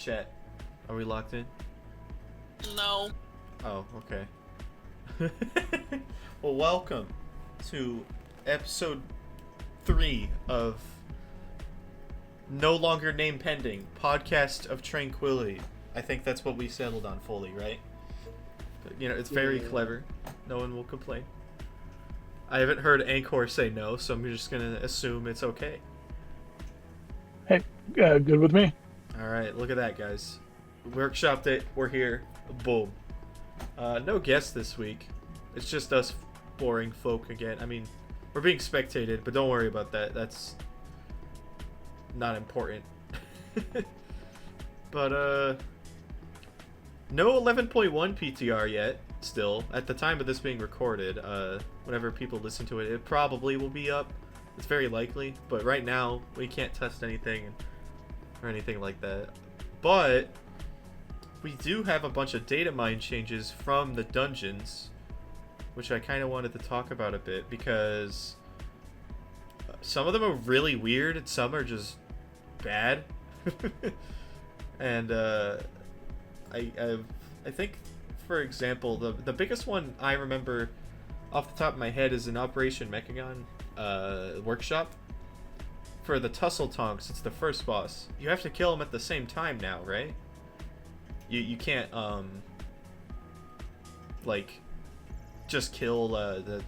Chat, are we locked in? No. Oh, okay. Well, welcome to episode 3 of No Longer Name Pending, Podcast of Tranquility. I think that's what we settled on fully, right? But, you know, it's very clever. No one will complain. I haven't heard Anchor say no, so I'm just gonna assume it's okay. Hey, good with me. Alright, look at that, guys. Workshopped it, we're here. Boom. No guests this week. It's just us boring folk again. I mean, we're being spectated, but don't worry about that. That's not important. But, no 11.1 PTR yet, still. At the time of this being recorded, whenever people listen to it, it probably will be up. It's very likely, but right now, we can't test anything or anything like that. But we do have a bunch of data mine changes from the dungeons, which I kind of wanted to talk about a bit, because some of them are really weird and some are just bad. And I think, for example, the biggest one I remember off the top of my head is in Operation Mechagon workshop. For the Tussle Tonks, it's the first boss. You have to kill them at the same time now, right? You can't like just kill the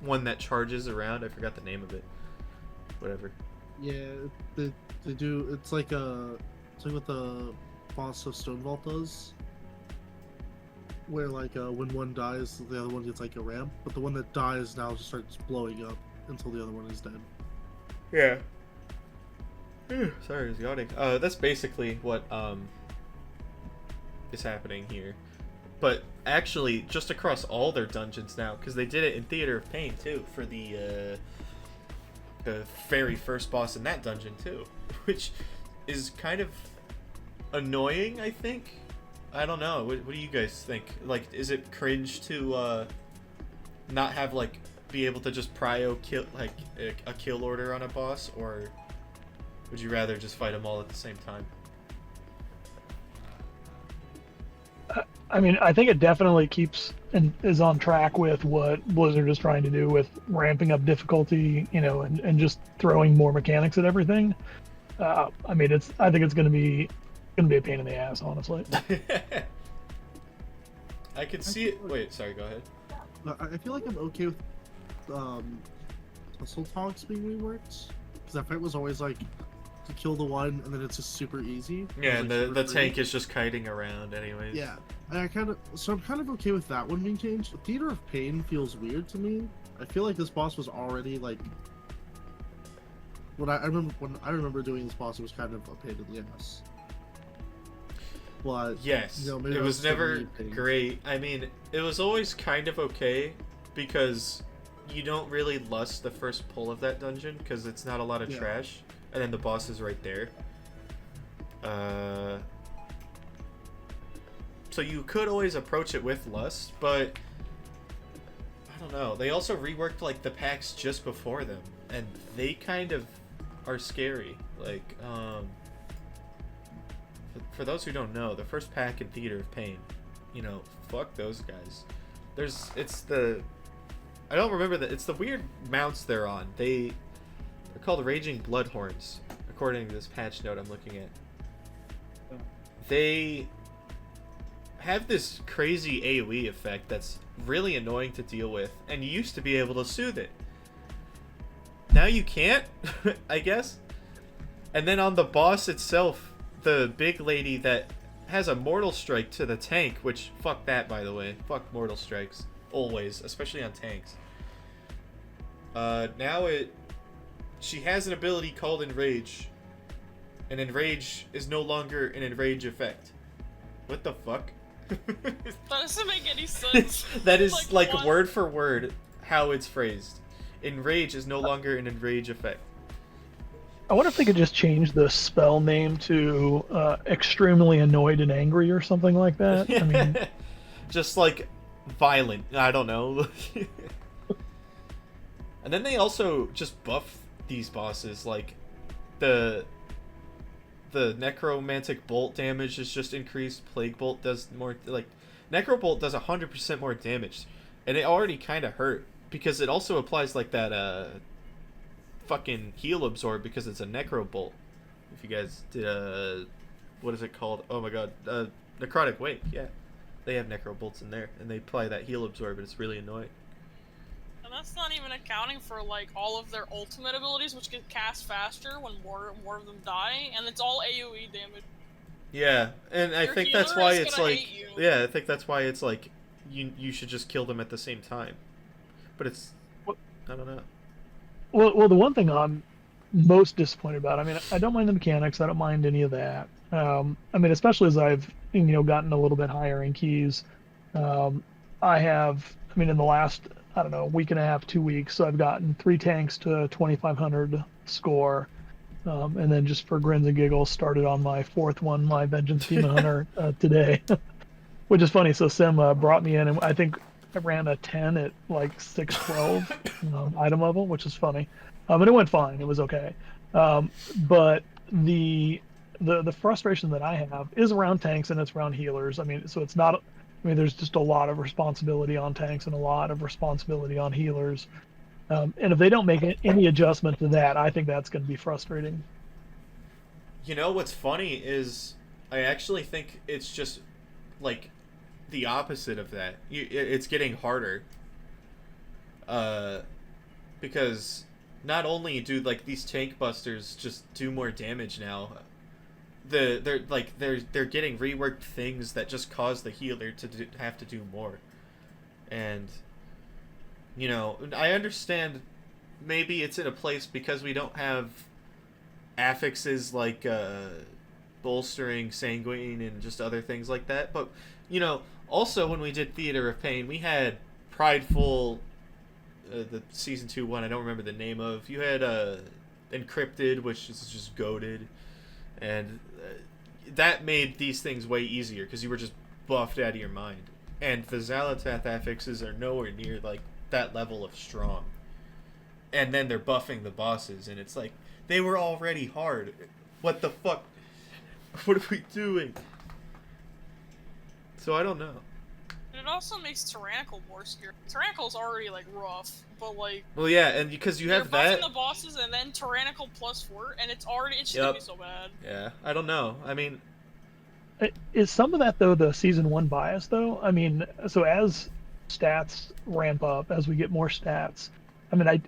one that charges around. I forgot the name of it. Whatever. Yeah, they do. It's like what the boss of Stone Vault does, where like when one dies, the other one gets like a ramp, but the one that dies now just starts blowing up until the other one is dead. Yeah. Sorry, I was yawning. That's basically what is happening here. But actually, just across all their dungeons now, because they did it in Theater of Pain too, for the very first boss in that dungeon too, which is kind of annoying, I think. I don't know. What do you guys think? Like, is it cringe to not have like be able to just prio kill like a kill order on a boss, or would you rather just fight them all at the same time? I mean, I think it definitely keeps and is on track with what Blizzard is trying to do with ramping up difficulty, you know, and just throwing more mechanics at everything. I mean, I think it's gonna be a pain in the ass, honestly. I could see it. Wait, sorry, go ahead. I feel like I'm okay with Tussle Tonks being reworked, because that fight was always like to kill the one and then it's just super easy. Yeah, and like, the tank is just kiting around anyways. Yeah, and I'm kind of okay with that one being changed. Theater of Pain feels weird to me. I feel like this boss was already like when I remember doing this boss, it was kind of a pain in the ass. But yes, you know, maybe it was never pain. great. I mean, it was always kind of okay because you don't really lust the first pull of that dungeon because it's not a lot of trash, and then the boss is right there. So you could always approach it with lust, but I don't know. They also reworked like the packs just before them, and they kind of are scary. Like, for those who don't know, the first pack in Theater of Pain, you know, fuck those guys. It's the weird mounts they're on. They're called Raging Bloodhorns, according to this patch note I'm looking at. They have this crazy AoE effect that's really annoying to deal with, and you used to be able to soothe it. Now you can't, I guess. And then on the boss itself, the big lady that has a Mortal Strike to the tank, which, fuck that, by the way. Fuck Mortal Strikes. Always, especially on tanks. Now she has an ability called Enrage. And Enrage is no longer an Enrage effect. What the fuck? That doesn't make any sense. That is like what? word for word how it's phrased. Enrage is no longer an Enrage effect. I wonder if they could just change the spell name to extremely annoyed and angry or something like that. I mean, just like violent. I don't know. And then they also just buff these bosses. Like the the necromantic bolt damage is just increased. Plague bolt does more, like, necro bolt does 100% more damage, and it already kind of hurt because it also applies like that fucking heal absorb because it's a necro bolt. If you guys did what is it called? Oh my god, necrotic wake. Yeah, they have necro bolts in there, and they apply that heal absorb, and it's really annoying. And that's not even accounting for like all of their ultimate abilities, which get cast faster when more of them die, and it's all AoE damage. Yeah, and I Your think that's healer why is it's gonna like, hate you. yeah, I think that's why it's like, you should just kill them at the same time. But it's, I don't know. Well, the one thing I'm most disappointed about, I mean, I don't mind the mechanics. I don't mind any of that. I mean, especially as I've, gotten a little bit higher in keys. I have, I mean, in the last, I don't know, week and a half, 2 weeks, so I've gotten 3 tanks to 2,500 score. And then just for grins and giggles, started on my 4th one, my Vengeance Demon Hunter, today. Which is funny. So Sim brought me in, and I think I ran a 10 at like 612 item level, which is funny. And it went fine. It was okay. But the frustration that I have is around tanks, and it's around healers. I mean, so it's not. I mean, there's just a lot of responsibility on tanks and a lot of responsibility on healers. And if they don't make any adjustment to that, I think that's going to be frustrating. You know what's funny is I actually think it's just like the opposite of that. It's getting harder. Because not only do like these tank busters just do more damage now, they're getting reworked things that just cause the healer to have to do more. And I understand maybe it's in a place because we don't have affixes like bolstering, sanguine, and just other things like that. But also when we did Theater of Pain, we had Prideful, the season 2 one I don't remember the name of. You had Encrypted, which is just goated, and that made these things way easier because you were just buffed out of your mind. And the Xalatath affixes are nowhere near like that level of strong. And then they're buffing the bosses, and it's like, they were already hard. What the fuck? What are we doing? So I don't know. It also makes Tyrannical more scary. Tyrannical's already like rough, but like. Well, yeah, and because you have that. Buffing the bosses and then Tyrannical +4, and it shouldn't be so bad. Yeah, I don't know. I mean, is some of that though the season 1 bias though? I mean, so as stats ramp up, as we get more stats, I mean,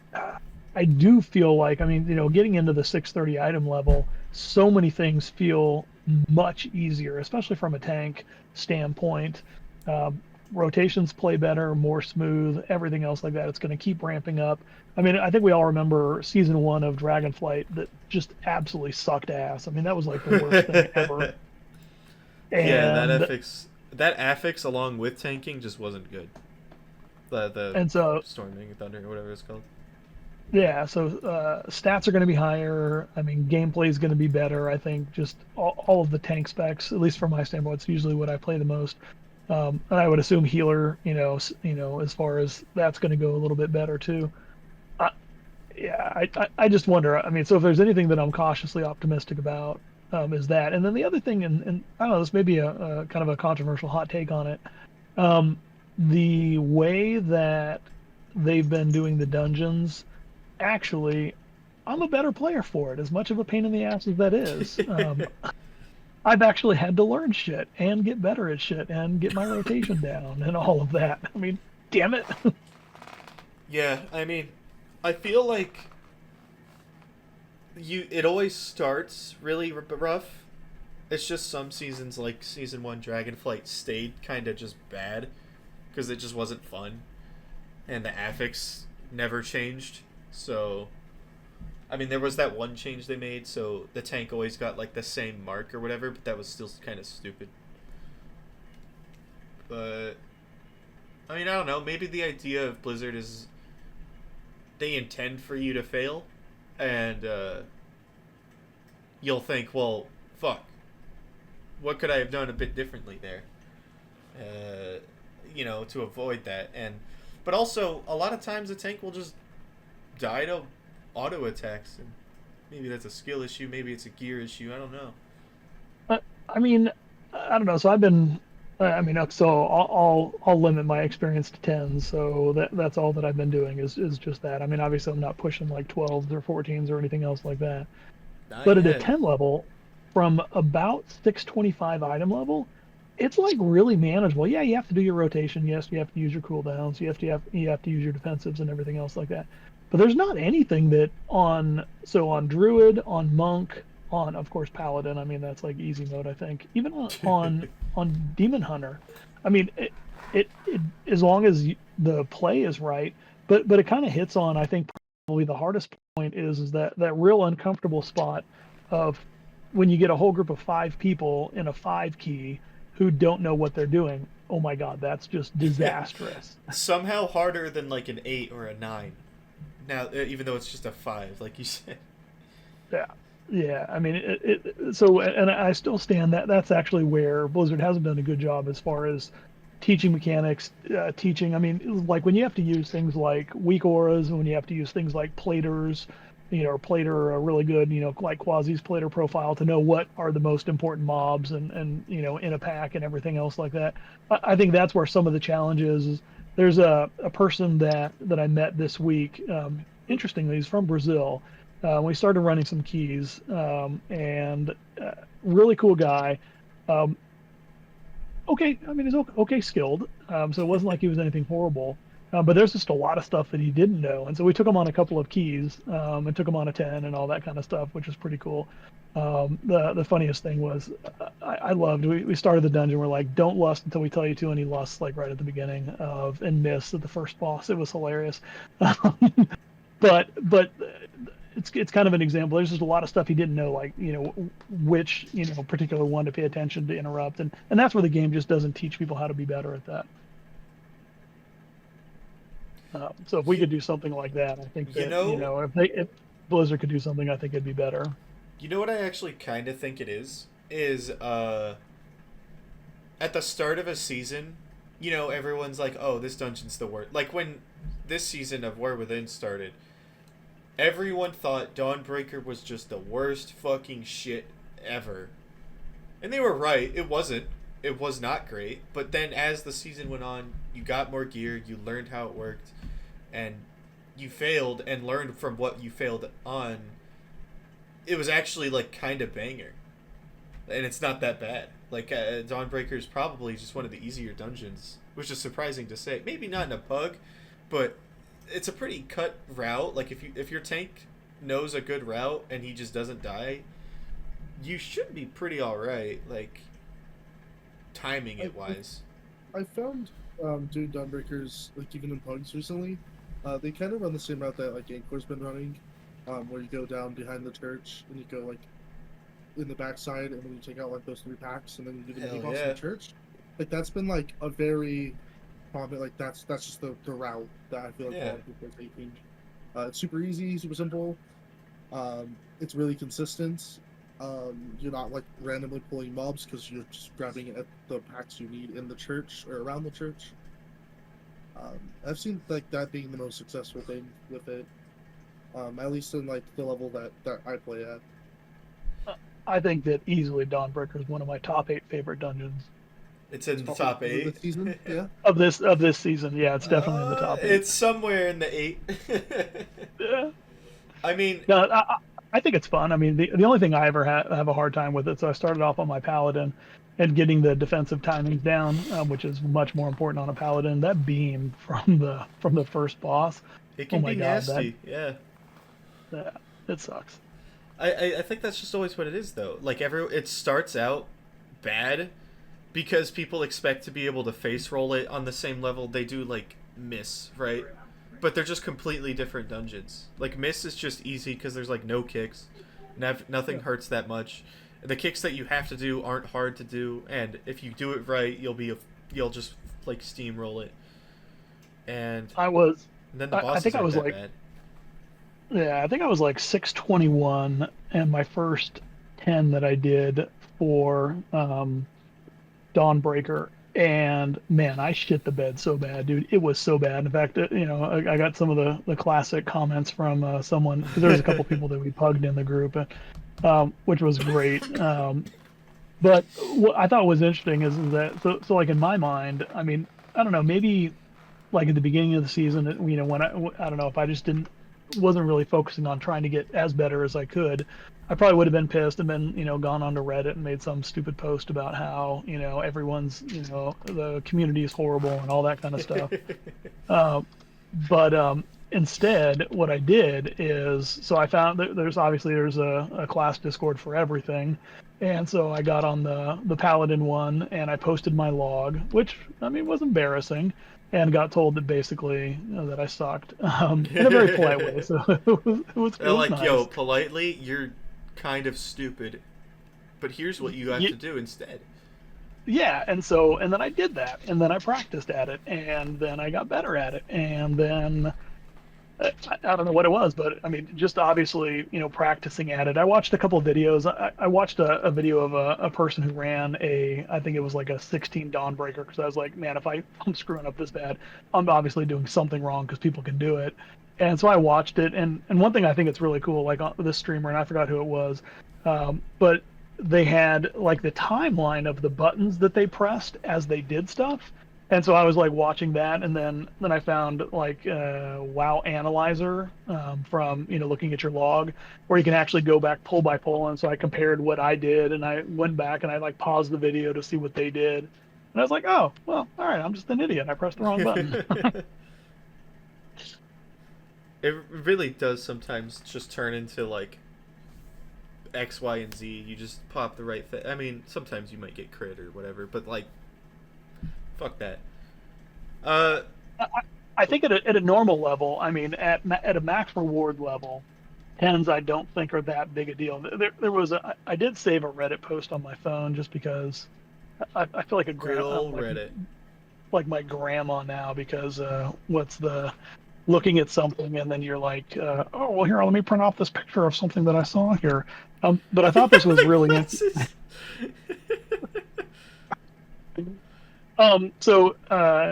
I do feel like, I mean, getting into the 630 item level, so many things feel much easier, especially from a tank standpoint. Rotations play better, more smooth, everything else like that. It's going to keep ramping up. I mean, I think we all remember season 1 of Dragonflight that just absolutely sucked ass. I mean, that was like the worst thing ever. And yeah, that affix along with tanking just wasn't good. And so Storming Thunder or whatever it's called. Yeah, so stats are going to be higher. I mean, gameplay is going to be better. I think just all of the tank specs, at least from my standpoint, it's usually what I play the most. And I would assume healer, as far as that's going to go a little bit better too. I just wonder. I mean, so if there's anything that I'm cautiously optimistic about, is that. And then the other thing, and I don't know, this may be a kind of a controversial hot take on it. The way that they've been doing the dungeons, actually, I'm a better player for it, as much of a pain in the ass as that is. I've actually had to learn shit and get better at shit and get my rotation down and all of that. I mean, damn it. Yeah, I mean, I feel like it always starts really rough. It's just some seasons, like season 1 Dragonflight, stayed kind of just bad because it just wasn't fun, and the affix never changed. So, I mean, there was that one change they made, so the tank always got like the same mark or whatever, but that was still kind of stupid. But I mean, I don't know, maybe the idea of Blizzard is they intend for you to fail, and you'll think, well, fuck, what could I have done a bit differently there, to avoid that. But also, a lot of times the tank will just die to auto attacks, and maybe that's a skill issue, maybe it's a gear issue, I don't know. I mean, I don't know. So I've been, I mean, so I'll limit my experience to 10s. So that's all that I've been doing is just that. I mean, obviously I'm not pushing like 12s or 14s or anything else like that. Not But at a yet. 10 level, from about 625 item level, it's like really manageable. Yeah, you have to do your rotation. Yes, you have to use your cooldowns. You have to use your defensives and everything else like that. But there's not anything that on Druid, on Monk, on of course Paladin. I mean that's like easy mode. I think even on Demon Hunter. I mean it as long as the play is right. But it kind of hits on I think probably the hardest point is that real uncomfortable spot of when you get a whole group of 5 people in a 5 key who don't know what they're doing. Oh my god, that's just disastrous. Somehow harder than like an 8 or a 9. Now, even though it's just a 5, like you said. Yeah, yeah. I mean, so, and I still stand that that's actually where Blizzard hasn't done a good job as far as teaching mechanics, teaching. I mean, like when you have to use things like weak auras, and when you have to use things like platers, or plater a really good, like Quasi's plater profile to know what are the most important mobs and in a pack and everything else like that. I think that's where some of the challenge is there's a person that I met this week. Interestingly, he's from Brazil. We started running some keys, and really cool guy. Um, okay, I mean, he's okay skilled, so it wasn't like he was anything horrible. But there's just a lot of stuff that he didn't know, and so we took him on a couple of keys, and took him on a 10 and all that kind of stuff, which was pretty cool. The funniest thing was I loved we started the dungeon. We're like, don't lust until we tell you to, and he lusts like right at the beginning of and missed at the first boss. It was hilarious. But it's kind of an example. There's just a lot of stuff he didn't know, like which particular one to pay attention to interrupt, and that's where the game just doesn't teach people how to be better at that. So if we could do something like that, I think that if Blizzard could do something, I think it'd be better. You know what I actually kind of think it is at the start of a season, everyone's like, oh, this dungeon's the worst. Like when this season of War Within started, everyone thought Dawnbreaker was just the worst fucking shit ever. And they were right. It wasn't. It was not great. But then as the season went on, you got more gear, you learned how it worked, and you failed and learned from what you failed on. It was actually like kind of banger. And it's not that bad. Like Dawnbreaker is probably just one of the easier dungeons, which is surprising to say. Maybe not in a pug, but it's a pretty cut route. Like if your tank knows a good route and he just doesn't die, you should be pretty alright, like timing it wise. I found doing Dawnbreakers, like even in pugs recently, they kind of run the same route that like Ankor's been running, where you go down behind the church and you go like in the backside and then you take out like those 3 packs and then you do the mini boss in the church. Like that's been like a very common, like that's just the route that I feel like a lot of people are taking. It's super easy, super simple. It's really consistent. You're not like randomly pulling mobs because you're just grabbing at the packs you need in the church or around the church. I've seen like that being the most successful thing with it, at least in like the level that I play at. I think that easily Dawnbreaker is one of my top 8 favorite dungeons. It's in the top 8 this season, yeah. Of this season, yeah, it's definitely in the top 8. It's somewhere in the 8. Yeah. I mean, no, I think it's fun. I mean, the only thing I ever have a hard time with it. So I started off on my Paladin, and getting the defensive timings down, which is much more important on a Paladin. That beam from the first boss, it can be nasty. Yeah, it sucks. I think that's just always what it is, though. Like it starts out bad because people expect to be able to face roll it on the same level they do like Miss, right? But they're just completely different dungeons. Like Miss is just easy because there's like no kicks, nothing hurts that much. The kicks that you have to do aren't hard to do, and if you do it right, you'll just like steamroll it. And then the bosses aren't that bad. Yeah, I think I was like 621, and my first 10 that I did for Dawnbreaker, and man, I shit the bed so bad, dude. It was so bad. In fact, I got some of the classic comments from someone, because there was a couple people that we pugged in the group, which was great. But what I thought was interesting is that so like in my mind, I mean, I don't know, maybe like at the beginning of the season, when I don't know if I just didn't wasn't really focusing on trying to get as better as I could, I probably would have been pissed and been gone onto Reddit and made some stupid post about how everyone's the community is horrible and all that kind of stuff. Uh, but instead, what I did is, so I found that there's a class Discord for everything, and so I got on the Paladin one and I posted my log, which I mean was embarrassing, and got told that basically that I sucked in a very polite way. So They're it was like, yo, nice. politely, you're kind of stupid, but here's what you have to do instead. Yeah, and then I did that, and then I practiced at it, and then I got better at it, and then I don't know what it was, but I mean, just obviously, practicing at it. I watched a couple of videos. I watched a video of a person who ran I think it was like a 16 Dawnbreaker, because I was like, man, if I'm screwing up this bad, I'm obviously doing something wrong because people can do it. And so I watched it, and one thing I think it's really cool, like on this streamer, and I forgot who it was, but they had like the timeline of the buttons that they pressed as they did stuff. And so I was like watching that, and then I found like WoW Analyzer from looking at your log, where you can actually go back pull by pull. And so I compared what I did, and I went back and I like paused the video to see what they did, and I was like, oh well, all right, I'm just an idiot. I pressed the wrong button. It really does sometimes just turn into like X, Y, and Z. You just pop the right thing. I mean, sometimes you might get crit or whatever, but like, fuck that. Uh, I think at a normal level, I mean, at a max reward level, tens I don't think are that big a deal. There was I did save a Reddit post on my phone just because I feel like good old like, Reddit. like my grandma now, because what's the looking at something and then you're like, oh well, here, let me print off this picture of something that I saw here. But I thought this was The really glasses. and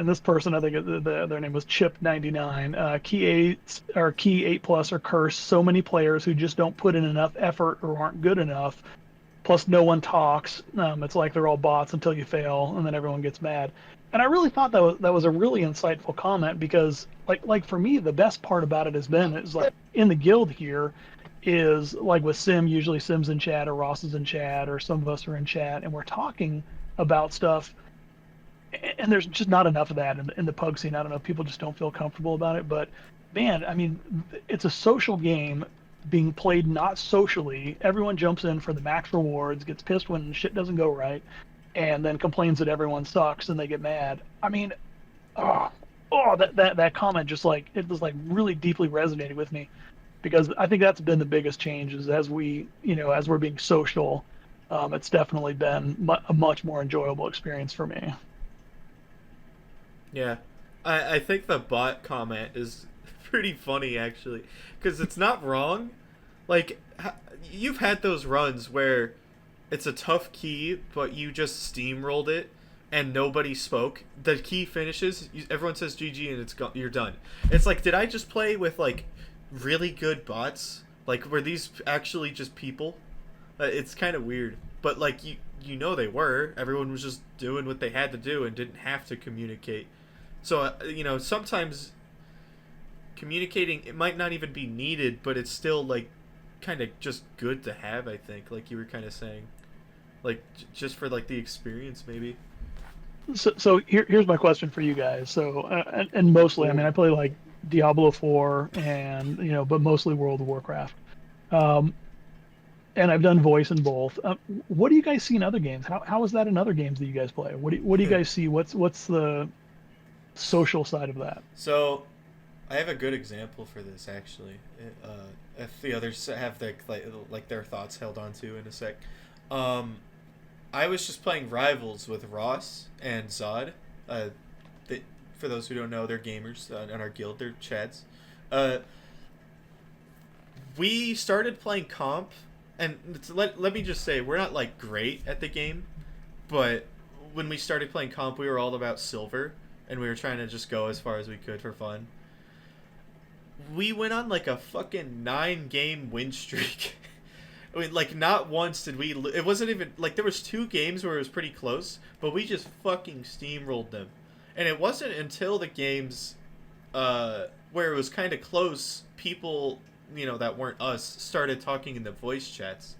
this person, I think their name was Chip99. Key 8 plus are cursed. So many players who just don't put in enough effort or aren't good enough. Plus, no one talks. It's like they're all bots until you fail, and then everyone gets mad. And I really thought that was a really insightful comment, because like for me, the best part about it has been is like in the guild here is like with Sim. Usually Sim's in chat, or Ross is in chat, or some of us are in chat, and we're talking about stuff, and there's just not enough of that in the pug scene. I don't know, people just don't feel comfortable about it. But man, I mean, it's a social game being played not socially. Everyone jumps in for the max rewards, gets pissed when shit doesn't go right, and then complains that everyone sucks and they get mad. I mean, that comment just like it was like really deeply resonated with me, because I think that's been the biggest change, is as we're being social. It's definitely been a much more enjoyable experience for me. Yeah, I think the bot comment is pretty funny actually, because it's not wrong. Like, you've had those runs where it's a tough key, but you just steamrolled it and nobody spoke. The key finishes, everyone says GG, and you're done. It's like, did I just play with like really good bots? Like, were these actually just people? It's kind of weird, but like they were. Everyone was just doing what they had to do and didn't have to communicate. So sometimes communicating, it might not even be needed, but it's still like kind of just good to have. I think, like you were kind of saying, like just for like the experience, maybe. So here's my question for you guys. So and mostly, I mean, I play like Diablo 4 and but mostly World of Warcraft. And I've done voice in both. What do you guys see in other games? How is that in other games that you guys play? What do you guys see? What's the social side of that? So, I have a good example for this actually. If the others have their thoughts held onto in a sec. I was just playing Rivals with Ross and Zod. For those who don't know, they're gamers in our guild. They're Chads. We started playing comp, and let me just say, we're not like great at the game, but when we started playing comp, we were all about silver, and we were trying to just go as far as we could for fun. We went on like a fucking 9-game win streak. I mean, like, not once did we... It wasn't even... Like, there was 2 games where it was pretty close, but we just fucking steamrolled them. And it wasn't until the games where it was kind of close, people, you know, that weren't us, started talking in the voice chats.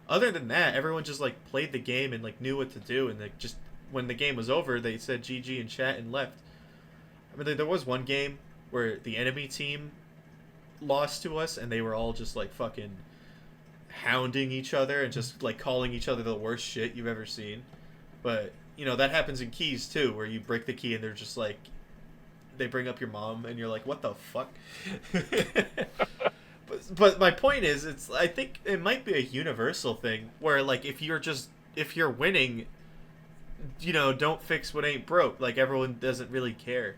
Other than that, everyone just, like, played the game and, like, knew what to do. And, like, just... When the game was over, they said GG in chat and left. I mean, there was one game where the enemy team lost to us, and they were all just, like, fucking hounding each other and just, like, calling each other the worst shit you've ever seen. But, you know, that happens in keys, too, where you break the key and they're just, like... They bring up your mom, and you're like, what the fuck? But my point is, I think it might be a universal thing, where, like, if you're winning... You know, don't fix what ain't broke. Like, everyone doesn't really care.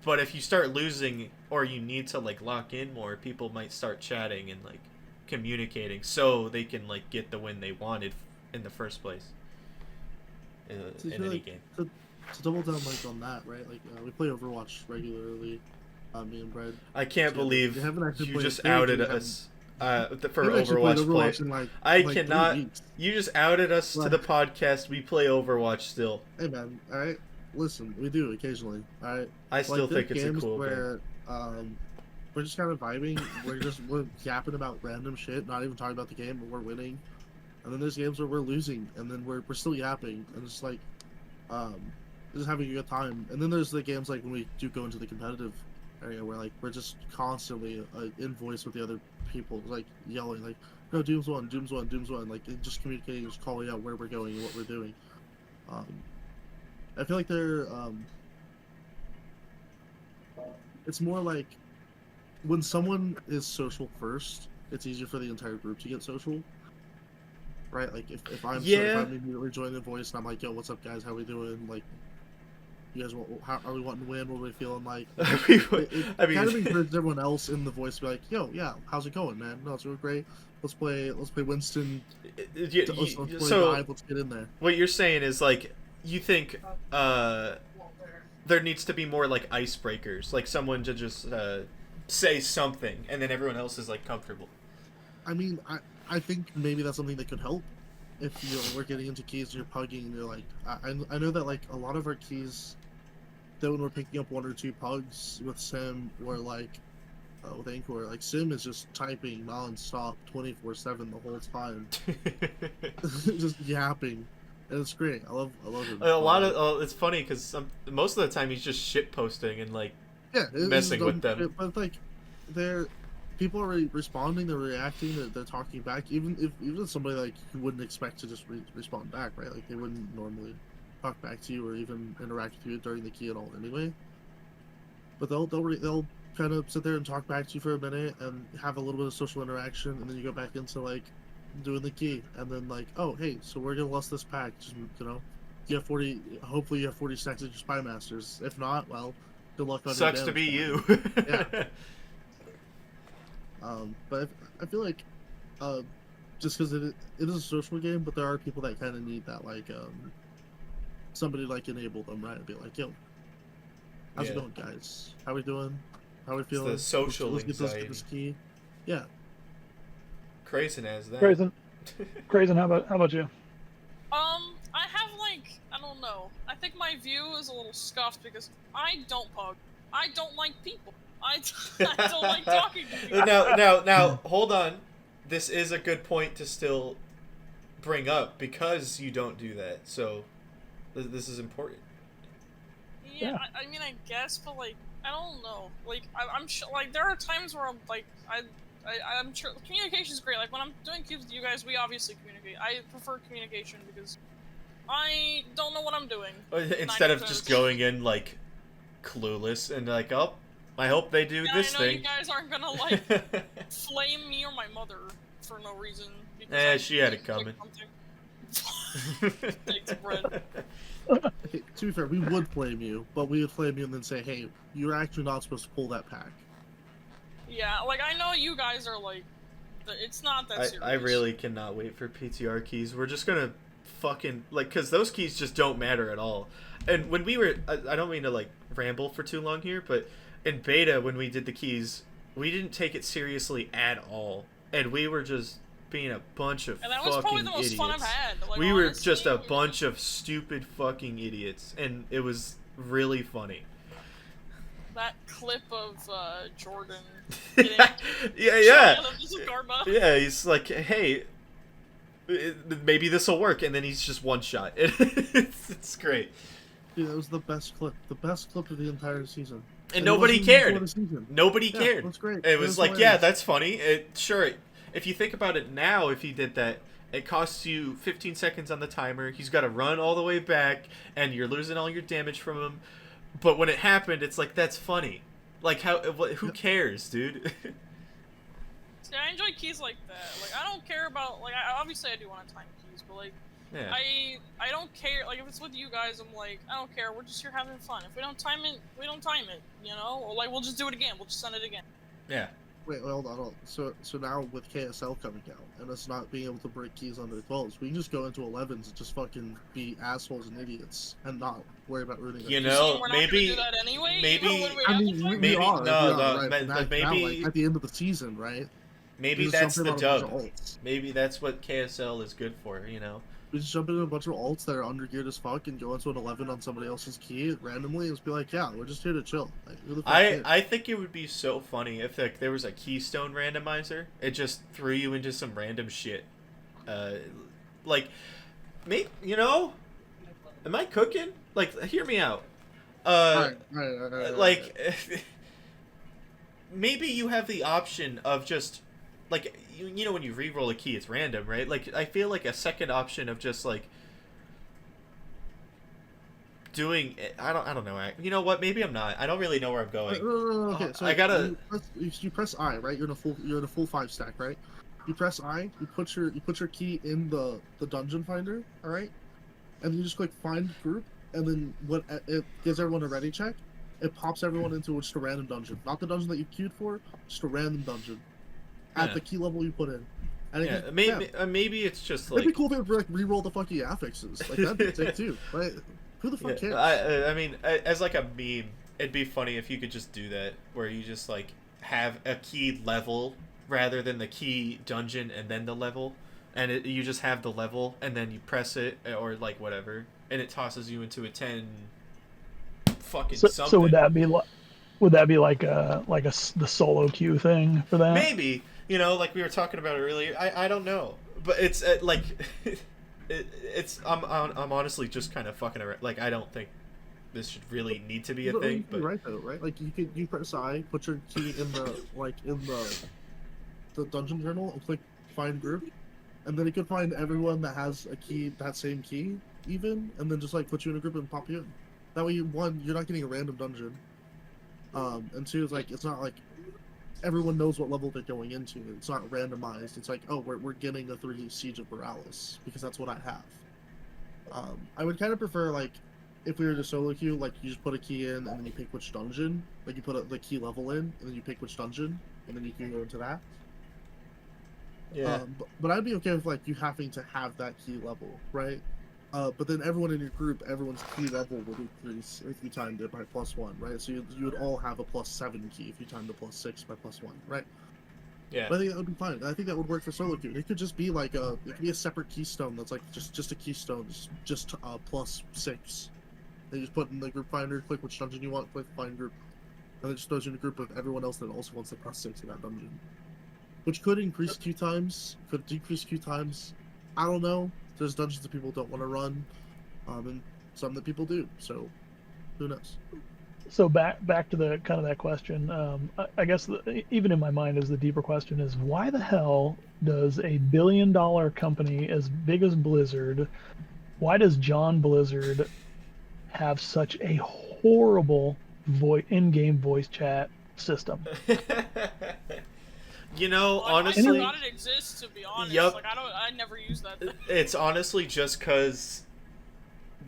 But if you start losing, or you need to, like, lock in more, people might start chatting and, like, communicating so they can, like, get the win they wanted in the first place in any like, game. To double down, like, on that, right? Like, we play Overwatch regularly, me and Brad. I can't believe you just outed us for Overwatch play. In, like, I like cannot. 3 weeks. You just outed us to the podcast. We play Overwatch still. Hey man, all right. Listen, we do occasionally. All right. I still think it's a cool where, game. We're just kind of vibing. We're yapping about random shit, not even talking about the game, but we're winning. And then there's games where we're losing, and then we're still yapping, and it's like, just having a good time. And then there's the games like when we do go into the competitive area where like we're just constantly in voice with the other people, like yelling like, no, Doom's one, Doom's one, Doom's one, like just communicating, just calling out where we're going and what we're doing. I feel like they're it's more like when someone is social first, it's easier for the entire group to get social, right? Like if I'm immediately joining the voice and I'm like, yo, what's up guys, how we doing, like, you guys, how are we wanting to win? What are we feeling like? It kind of encourages everyone else in the voice to be like, "Yo, yeah, how's it going, man? No, it's really great. Let's play Winston. Let's get in there." What you're saying is like you think there needs to be more like icebreakers, like someone to just say something, and then everyone else is like comfortable. I mean, I think maybe that's something that could help. If we're getting into keys and you're pugging, and you're like, I know that like a lot of our keys, that when we're picking up 1 or 2 pugs with Sim, or like with Anchor, like Sim is just typing non-stop 24/7 the whole time, just yapping, and it's great. I love it. It's funny because most of the time he's just shit posting and like messing with them. But like people are responding, they're reacting, they're talking back. Even if somebody like you wouldn't expect to just respond back, right? Like they wouldn't normally talk back to you or even interact with you during the key at all, anyway. But they'll kind of sit there and talk back to you for a minute and have a little bit of social interaction, and then you go back into like doing the key, and then like, oh hey, so we're gonna lost this pack. Just you have 40. Hopefully you have 40 stacks of your Spy Masters. If not, well, good luck on your sucks to be you. Yeah. But I feel like, just because it is a social game, but there are people that kind of need that, like, somebody like enable them, right? And be like, yo, how's it going, guys? How we doing? How we feeling? It's the social let's get anxiety. this key. Yeah. Crazen has that. Crazen. How about you? I have like, I don't know. I think my view is a little scuffed because I don't pug. I don't like people. I don't like talking to people. Now, hold on. This is a good point to still bring up because you don't do that. So, this is important. Yeah. I mean, I guess, but like, I don't know. Like, I'm sure. Like, there are times where I'm like, I'm sure communication is great. Like when I'm doing cubes with you guys, we obviously communicate. I prefer communication because I don't know what I'm doing. Instead of just going in like clueless and like, oh, I hope they do this I know thing. You guys aren't gonna like flame me or my mother for no reason. She had it coming. Take the bread. Okay, to be fair, we would flame you, but we would flame you and then say, hey, you're actually not supposed to pull that pack. Yeah, like I know you guys are like, it's not that serious. I really cannot wait for PTR keys. We're just gonna fucking like, cause those keys just don't matter at all. And when we were, I don't mean to like ramble for too long here, but in beta when we did the keys, we didn't take it seriously at all, and we were just being a bunch of And that was probably fucking the most idiots. fun I've had. Like, We were honestly, just a bunch of stupid fucking idiots, and it was really funny. That clip of Jordan. Yeah. Garba. Yeah, he's like, hey, maybe this will work, and then he's just one shot. It's great. Dude, that was the best clip. The best clip of the entire season. And it nobody wasn't even cared. before the season. Nobody Yeah, cared. that's great. It was like, hilarious. yeah, that's funny. Sure, if you think about it now, if he did that, it costs you 15 seconds on the timer. He's got to run all the way back, and you're losing all your damage from him. But when it happened, it's like, that's funny. Like, who cares, dude? See, I enjoy keys like that. Like, I don't care about, like, obviously I do want to time keys, but, like, Yeah. I don't care. Like, if it's with you guys, I'm like, I don't care. We're just here having fun. If we don't time it, we don't time it. You know, or like we'll just do it again. We'll just send it again. Yeah. Wait, hold on. So now with KSL coming out and us not being able to break keys under the 12s, we can just go into 11s and just fucking be assholes and idiots and not worry about ruining. You their know, So we're not maybe- gonna do that anyway. maybe- Even when we I have mean, to time maybe- it? we are, no, right? but Now, maybe- like, at the end of the season, right? Maybe We just that's jump the in on a bunch dub. of ults. Maybe that's what KSL is good for, you know? We just jump into a bunch of ults that are undergeared as fuck and go into an 11 on somebody else's key randomly and just be like, yeah, we're just here to chill. Like, who the fuck cares? I think it would be so funny if like there was a keystone randomizer. It just threw you into some random shit. Like, you know, am I cooking? Like, hear me out. Right. Like, maybe you have the option of just like you know when you re-roll a key, it's random, right? Like, I feel like a second option of just like doing I don't know. You know what? Maybe I'm not. I don't really know where I'm going. No, okay, so I gotta. you press I, right? You're in a full 5 stack, right? You press I, you put your key in the dungeon finder, all right? And you just click find group, and then what it gives everyone a ready check. It pops everyone into just a random dungeon, not the dungeon that you queued for, just a random dungeon at Yeah. the key level you put in. And it Yeah, can- maybe it's just It'd like be cool if they would like re-roll the fucking affixes. Like that'd be sick too, right? Who the fuck cares? I mean, as like a meme, it'd be funny if you could just do that, where you just like have a key level rather than the key dungeon and then the level, and you just have the level and then you press it or like whatever, and it tosses you into a 10 fucking something. So would that be like the solo queue thing for that? Maybe, you know, like we were talking about earlier. I don't know, but it's like it's I'm honestly just kind of fucking around. Like, I don't think this should really need to be a thing. But You're right though, right? Like you press I, put your key in the dungeon journal, and click find group, and then it could find everyone that has a key, that same key, even, and then just like put you in a group and pop you in. That way, you're not getting a random dungeon. And two, it's not like everyone knows what level they're going into. It's not randomized. It's like, oh, we're getting a 3 Siege of Borealis because that's what I have. I would kind of prefer like if we were to solo queue, like you just put a key in and then you pick which dungeon. Like you put the key level in and then you pick which dungeon and then you can go into that. yeah, But I'd be okay with like you having to have that key level, right? But then everyone in your group, everyone's key level would increase if you timed it by +1, right? So you would all have a +7 key if you timed it +6 by +1, right? yeah. But I think that would be fine. And I think that would work for solo queue. It could just be like it could be a separate keystone that's like just a keystone, just +6. They just put in the group finder, click which dungeon you want, click find group, and it just throws you in a group of everyone else that also wants the +6 in that dungeon. Which could increase queue times, could decrease queue times. I don't know. There's dungeons that people don't want to run, and some that people do. So, who knows? So back to the kind of that question. I guess even in my mind, is the deeper question is why the hell does a billion-dollar company as big as Blizzard, why does John Blizzard have such a horrible in-game voice chat system? You know, Like, honestly, I forgot it exists, to be honest. Yep. Like, I never use that. it's honestly just because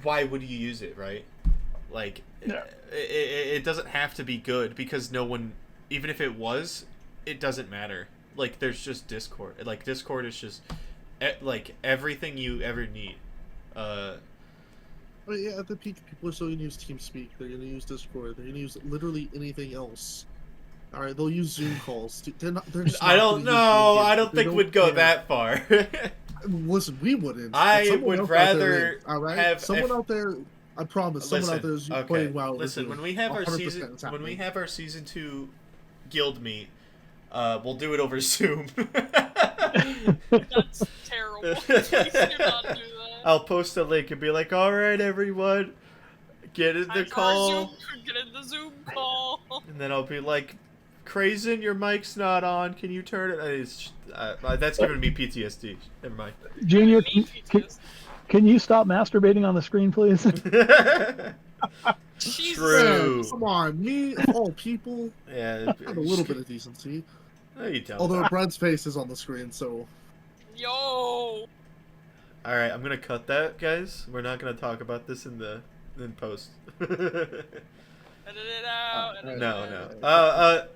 why would you use it, right? Like, Yeah. it doesn't have to be good because no one, even if it was, it doesn't matter. Like, there's just Discord. Like, Discord is just like everything you ever need. But yeah, at the peak, people are still going to use TeamSpeak. They're going to use Discord. They're going to use literally anything else All right, they'll use Zoom calls. They're just I not don't gonna use know. video I games. don't They think we'd go care. that far. Listen, we wouldn't. but I someone would else out there rather is, all right? have someone if- out there. I promise, someone out there is playing WoW. Listen, when we have our 100% season, it's when we happening. have our season 2 guild meet, we'll do it over Zoom. That's terrible. Please do not do that. I'll post a link and be like, "All right, everyone, get in the Time for our call," Zoom- Get in the Zoom call. and then I'll be like, "Crazen, your mic's not on. Can you turn it?" That's giving me PTSD. Never mind. Junior, Me, PTSD. can you stop masturbating on the screen, please? Jesus. True. Man, come on, me of all people. Yeah, I have a little bit of decency. No, you don't. Although Brad's face is on the screen, so Yo. All right, I'm gonna cut that, guys. We're not gonna talk about this in post. Edit it out. Edit it No, out. no.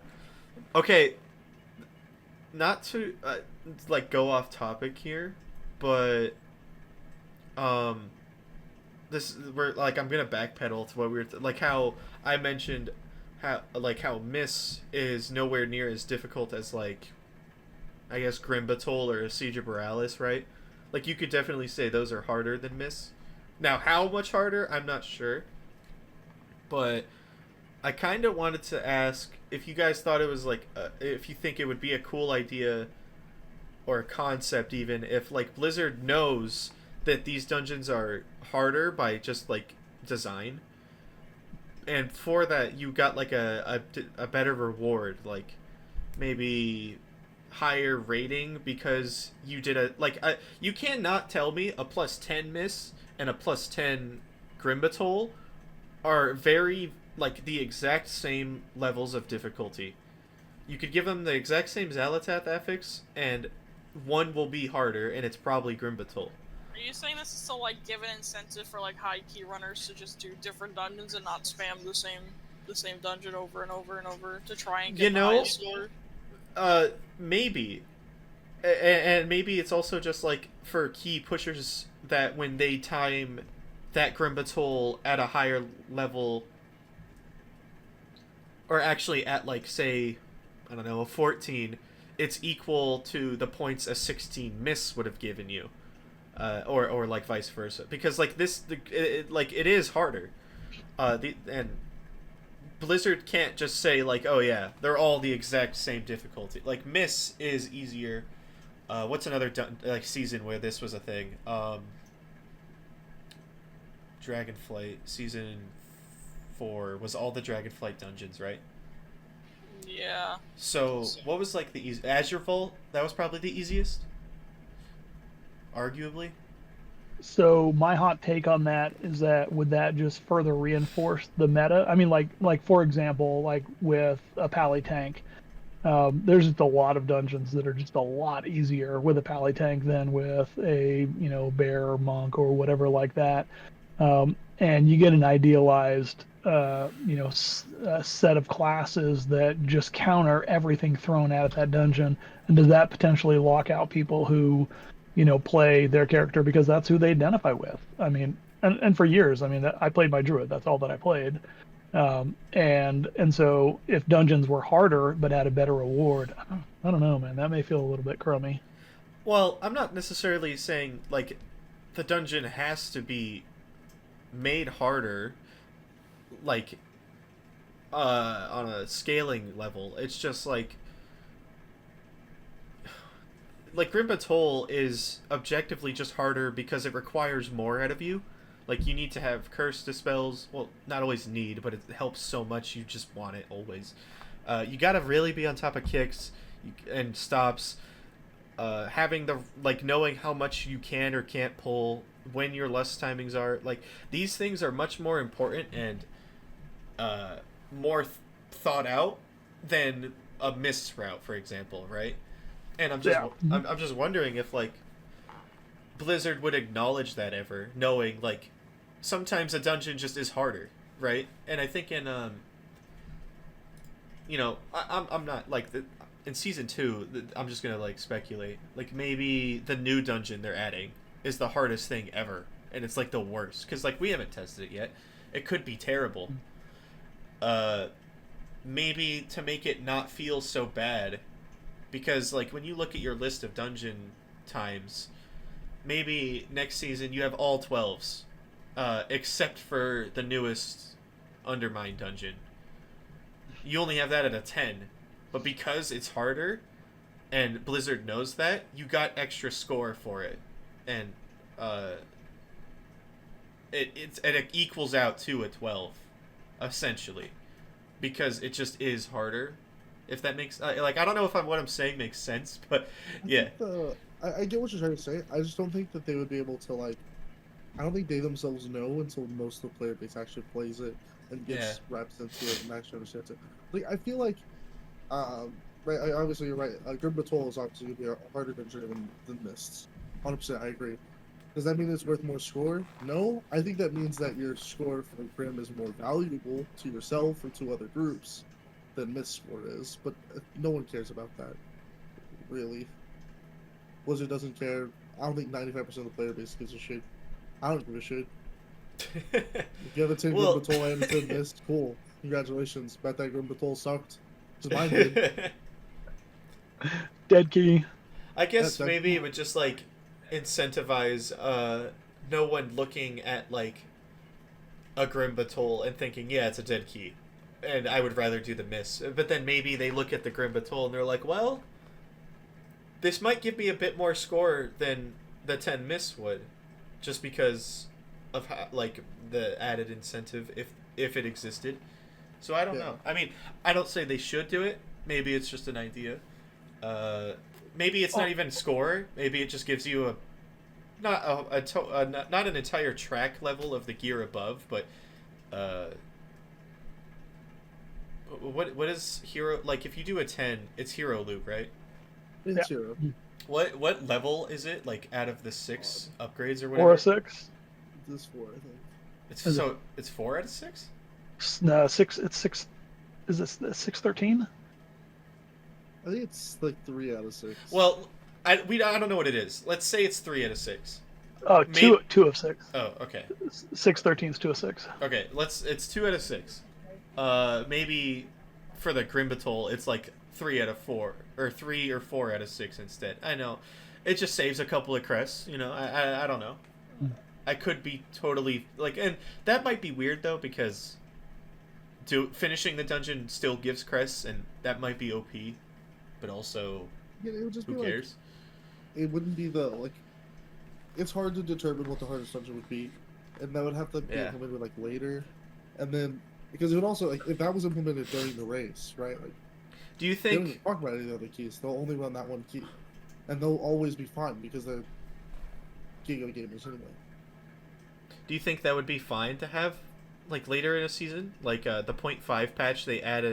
Okay. Not to like go off topic here, but we're like I'm gonna backpedal to what we were like how I mentioned how Miss is nowhere near as difficult as like I guess Grim Battle or Siege of Borealis, right? Like you could definitely say those are harder than Miss. Now how much harder, I'm not sure. But I kind of wanted to ask if you guys thought it was like, if you think it would be a cool idea or a concept even if like Blizzard knows that these dungeons are harder by just like design. And for that you got like a better reward, like maybe higher rating because you did you cannot tell me a +10 Miss and a +10 Grimbatol are very like the exact same levels of difficulty. You could give them the exact same Xalatath affix and one will be harder and it's probably Grimbatol. Are you saying this is to like give an incentive for like high key runners to just do different dungeons and not spam the same dungeon over and over and over to try and get the highest score? Maybe. And maybe it's also just like for key pushers that when they time that Grimbatol at a higher level, or actually at like say, I don't know, a 14, it's equal to the points a 16 Miss would have given you, or like vice versa. Because like it is harder, and Blizzard can't just say like, oh yeah, they're all the exact same difficulty. Like Miss is easier. What's another like season where this was a thing? Dragonflight season 4 was all the Dragonflight dungeons, right? Yeah. So what was like the easy Azure Vault? That was probably the easiest, arguably. So my hot take on that is that would that just further reinforce the meta? I mean, like for example, like with a Pally tank, there's just a lot of dungeons that are just a lot easier with a Pally tank than with a bear or monk or whatever like that, and you get an idealized set of classes that just counter everything thrown at that dungeon. And does that potentially lock out people who play their character because that's who they identify with? I mean, and for years, I mean, I played my druid. That's all that I played. And so if dungeons were harder but had a better reward, I don't know, man. That may feel a little bit crummy. Well, I'm not necessarily saying like the dungeon has to be made harder, like on a scaling level. It's just like Grim Batol is objectively just harder because it requires more out of you. Like you need to have curse dispels. Well, not always need, but it helps so much you just want it always. You gotta really be on top of kicks and stops. Having the knowing how much you can or can't pull, when your lust timings are, like these things are much more important and more thought out than a mist route, for example, right? And I'm just wondering if like Blizzard would acknowledge that ever, knowing like sometimes a dungeon just is harder, right? And I think in I'm not like in season 2, I'm just gonna like speculate, like maybe the new dungeon they're adding is the hardest thing ever, and it's like the worst because like we haven't tested it yet. It could be terrible. maybe to make it not feel so bad, because like when you look at your list of dungeon times, maybe next season you have all 12s, except for the newest Undermine dungeon. You only have that at a 10, but because it's harder, and Blizzard knows that, you got extra score for it, and it equals out to a 12, essentially, because it just is harder. If that makes like, I don't know if what I'm saying makes sense, but yeah. I get what you're trying to say. I just don't think that they would be able to, like, I don't think they themselves know until most of the player base actually plays it and gets reps into it and actually understands it. Like, I feel like, right, obviously you're right. Grim Battle is obviously going to be a harder dungeon than Mists. 100%, I agree. Does that mean it's worth more score? No. I think that means that your score for Grim is more valuable to yourself or to other groups than Mist score is, but no one cares about that, really. Blizzard doesn't care. I don't think 95% of the player base gives a shit. I don't give a shit. If you have a team Grim Battle and a team Mist, cool. Congratulations. Bet that Grim Battle sucked. Because mine did. Dead key. I guess maybe it would just, like, incentivize no one looking at, like, a Grim Battle and thinking, yeah, it's a dead key, and I would rather do the Mist. But then maybe they look at the Grim Battle and they're like, well, this might give me a bit more score than the 10 Mists would, just because of how, like, the added incentive, if it existed. So I don't know. I mean, I don't say they should do it. Maybe it's just an idea. Maybe it's not even score. Maybe it just gives you not an entire track level of the gear above, but what is hero, like, if you do a 10, it's hero loot, right? It's hero. What level is it, like, out of the 6 upgrades or whatever? 4 or 6. This 4, I think. It's 4 out of 6? No, 6. It's 6. Is this 613? I think it's like 3 out of 6. Well, I don't know what it is. Let's say it's 3 out of 6. Oh, two of 6. Oh, okay. 613 is 2 of 6. Okay, it's 2 out of 6. Maybe for the Grim Battle, it's like 3 out of 4, or 3 or 4 out of 6 instead. I know, it just saves a couple of crests. You know, I don't know. I could be totally, like, and that might be weird though, because finishing the dungeon still gives crests, and that might be OP, but also, yeah, it would just who be cares? Like, it wouldn't be the, like, it's hard to determine what the hardest dungeon would be, and that would have to be implemented, like, later, and then, because it would also, like, if that was implemented during the race, right, like, do you they don't think talk about any other keys, they'll only run that one key, and they'll always be fine, because they're Giga gamers anyway. Do you think that would be fine to have, like, later in a season? Like, the 0.5 patch, they add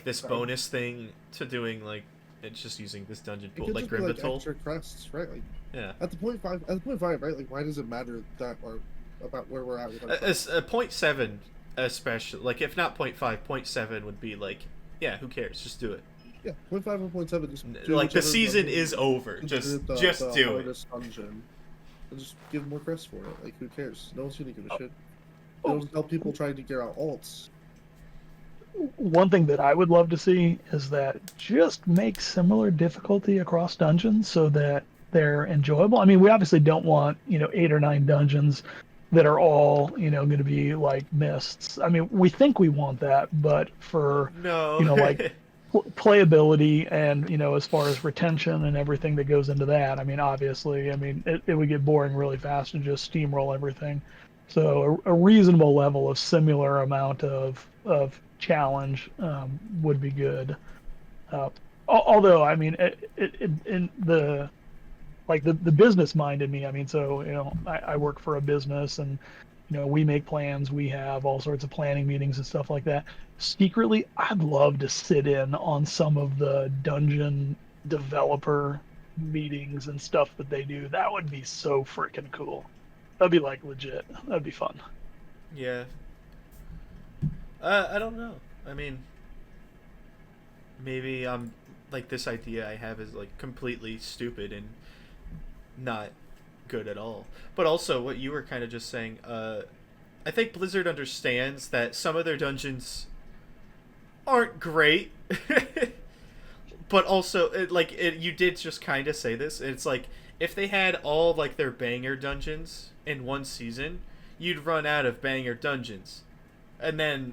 this bonus thing to doing, like, it's just using this dungeon pool, like Grim Battle. Extra crests, right? Like, yeah. At the 0.5, right? Like, why does it matter that or about where we're at with our 0.7, especially, like, if not 0.5, 0.7 would be like, yeah, who cares? Just do it. Yeah, 0.5 and 0.7 just like, the season is over. Just do it. Dungeon. And just give more crests for it. Like, who cares? No one's gonna give a shit. It doesn't help people trying to gear out alts. One thing that I would love to see is that just make similar difficulty across dungeons so that they're enjoyable. I mean, we obviously don't want, 8 or 9 dungeons that are all, going to be like Mists. I mean, we think we want that, but for, like playability and, as far as retention and everything that goes into that, I mean, obviously, it would get boring really fast and just steamroll everything. So a reasonable level of similar amount of challenge would be good. Although, I mean, in the business mind in me, I mean, so, I work for a business and, we make plans, we have all sorts of planning meetings and stuff like that. Secretly, I'd love to sit in on some of the dungeon developer meetings and stuff that they do. That would be so freaking cool. That'd be like legit. That'd be fun. Yeah. I don't know. I mean, maybe like, this idea I have is, like, completely stupid and not good at all. But also, what you were kind of just saying, I think Blizzard understands that some of their dungeons aren't great. But also, you did just kind of say this. It's like, if they had all, like, their banger dungeons in one season, you'd run out of banger dungeons. And then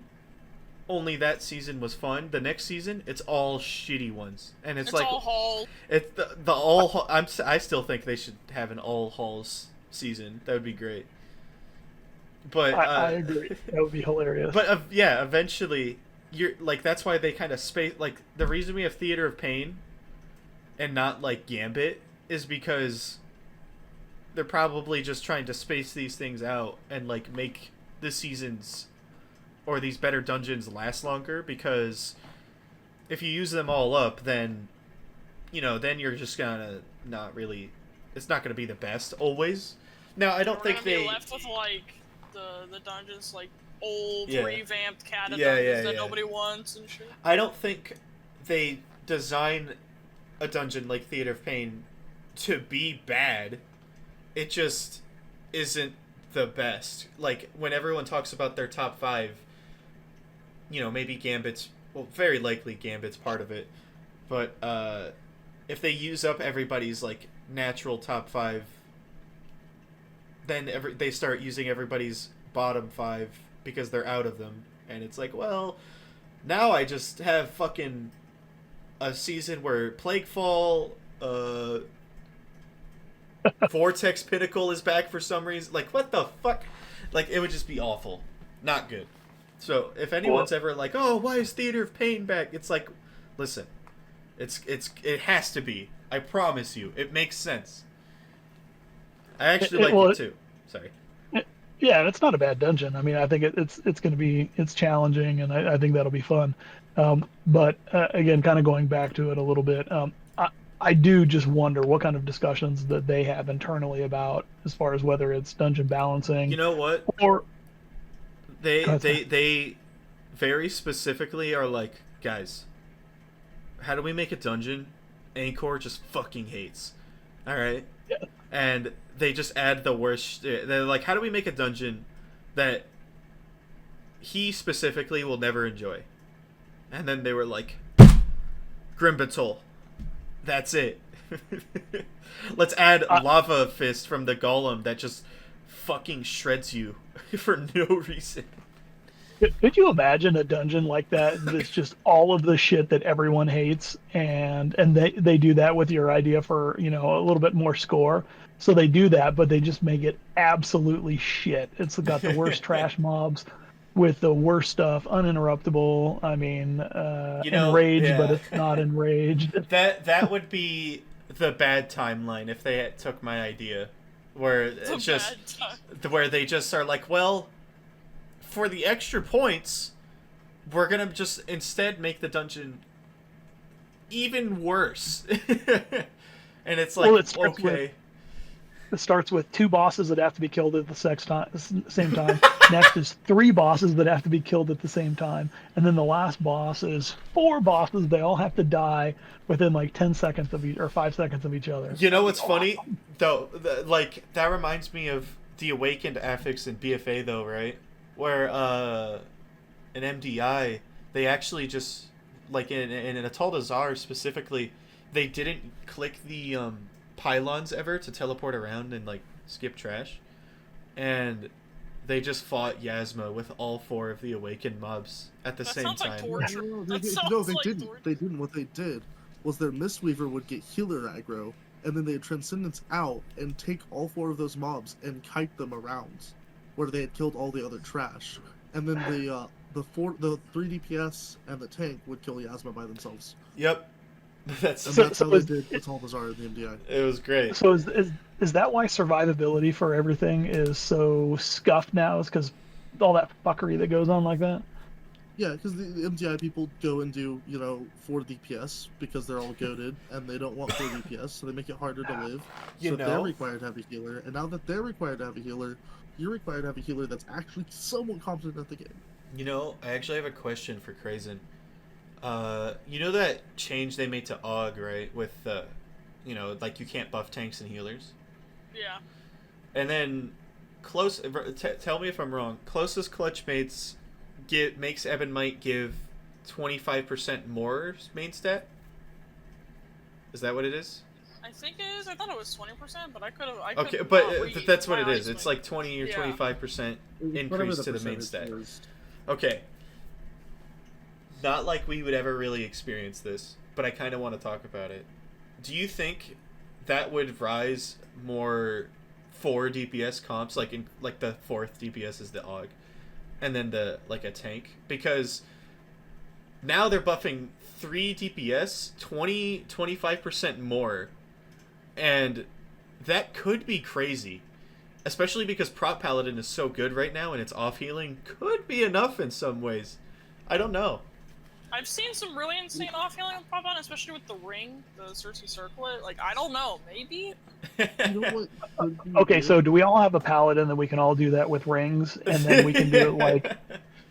only that season was fun. The next season, it's all shitty ones. And it's like... all halls. It's the all... I still think they should have an all halls season. That would be great. But I agree. That would be hilarious. But yeah, eventually... You're like, that's why they kind of space, like, the reason we have Theater of Pain and not like Gambit is because they're probably just trying to space these things out and like make the seasons or these better dungeons last longer, because if you use them all up, then then you're just gonna not really, it's not gonna be the best always. Now I don't think We're gonna they be left with like the dungeons like old, Yeah. revamped cata Yeah, dungeons that yeah. nobody wants and shit. I don't think they design a dungeon like Theater of Pain to be bad. It just isn't the best. Like, when everyone talks about their top 5, maybe Gambit's... Well, very likely Gambit's part of it. But, if they use up everybody's, like, natural top 5, then they start using everybody's bottom 5 because they're out of them. And it's like, well, now I just have fucking a season where Plaguefall, Vortex Pinnacle is back for some reason. Like, what the fuck? Like, it would just be awful. Not good. So, if anyone's ever like, oh, why is Theater of Pain back? It's like, listen, it has to be. I promise you. It makes sense. I actually like it too. Sorry. Yeah, and it's not a bad dungeon. I mean, I think it's going to be, it's challenging, and I think that'll be fun. But again, kind of going back to it a little bit, I do just wonder what kind of discussions that they have internally about as far as whether it's dungeon balancing. You know what? Or they very specifically are like, guys, how do we make a dungeon Anchor just fucking hates? All right. Yeah. And they just add the worst. They're like, how do we make a dungeon that he specifically will never enjoy? And then they were like, Grimbatol. That's it. Let's add Lava Fist from the Golem that just fucking shreds you for no reason. Could you imagine a dungeon like that that's just all of the shit that everyone hates, and they do that with your idea for, a little bit more score? So they do that, but they just make it absolutely shit. It's got the worst trash mobs with the worst stuff, uninterruptible. I mean, enraged, but it's not enraged. That would be the bad timeline if they took my idea, where it's just where they just are like, well, for the extra points, we're gonna just instead make the dungeon even worse. And it's like, okay. It starts with 2 bosses that have to be killed at the same time. Next is 3 bosses that have to be killed at the same time. And then the last boss is 4 bosses. They all have to die within like 10 seconds of or 5 seconds of each other. You know what's funny? Though, that reminds me of the Awakened affix in BFA, though, right? Where in MDI, they actually just, like in Atal Dazar specifically, they didn't click the pylons ever to teleport around and like skip trash, and they just fought Yasma with all 4 of the awakened mobs at the same time. Like torture. No, they didn't. Torture. They didn't. What they did was their Mistweaver would get healer aggro, and then they'd Transcendence out and take all 4 of those mobs and kite them around, where they had killed all the other trash. And then the 3 DPS and the tank would kill Yasma by themselves. Yep. That's how they did Atal Dazar in the MDI. It was great. So is that why survivability for everything is so scuffed now? Is because all that fuckery that goes on like that? Yeah, because the MDI people go and do, 4 DPS because they're all goated and they don't want 4 DPS, so they make it harder to live. They're required to have a healer, and now that they're required to have a healer, you're required to have a healer that's actually somewhat competent at the game. I actually have a question for Krazen. You know that change they made to AUG, right? With, like you can't buff tanks and healers? Yeah. And then, tell me if I'm wrong, closest clutch mates makes Ebon Might give 25% more main stat. Is that what it is? I think it is. I thought it was 20%, but I could have. Okay, but that's what it is. It's like 20 or 25% Whatever increase to the main percentage stat. is. Okay. Not like we would ever really experience this, but I kind of want to talk about it. Do you think that would rise more 4 DPS comps, like the 4th DPS is the AUG, and then the like a tank? Because now they're buffing 3 DPS 25% more, and that could be crazy, especially because Prop Paladin is so good right now and its off healing could be enough in some ways. I don't know. I've seen some really insane off healing with Pop On, especially with the ring, the Cersei Circlet. Like, I don't know, maybe? You know what? Okay, so do we all have a paladin that we can all do that with rings, and then we can do it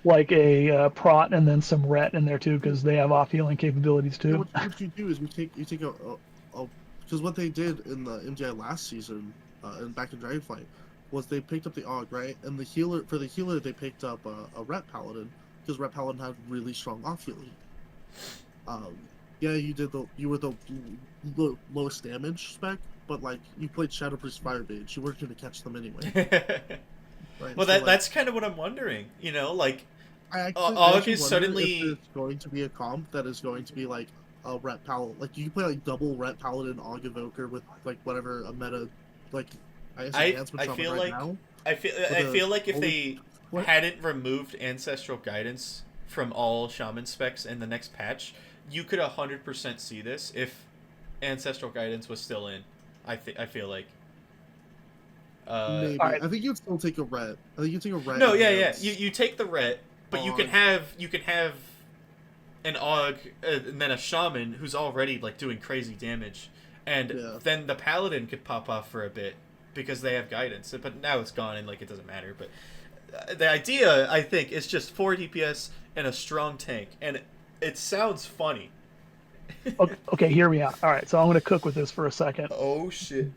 like a prot and then some ret in there too, because they have off healing capabilities You know, too. what you do is you take a because what they did in the MGI last season and back in Dragonflight was they picked up the AUG, right, and the healer they picked up a ret paladin because ret paladin had really strong off healing. Yeah, you were the lowest damage spec, but like you played Shadow Priest Fire Mage, you weren't going to catch them anyway. Right? Well, So, that's kind of what I'm wondering. You know, like I AUG actually is wonder suddenly if there's going to be a comp that is going to be like a ret paladin, like you can play like double ret paladin AUG evoker with like whatever a meta, like I enhancement feel right like now. I feel like if they what? hadn't removed ancestral guidance from all shaman specs in the next patch, you could 100% see this if ancestral guidance was still in. I feel like. Maybe. Alright. I think you'd still take a ret. I think you take a ret. No, yeah. against- You take the ret, but you can have an AUG and then a shaman who's already like doing crazy damage, and Yeah. then the paladin could pop off for a bit because they have guidance. But now it's gone and like it doesn't matter. But the idea, I think, is just 4 DPS and a strong tank, and it sounds funny. Okay, hear me out. All right, so I'm going to cook with this for a second. Oh shit.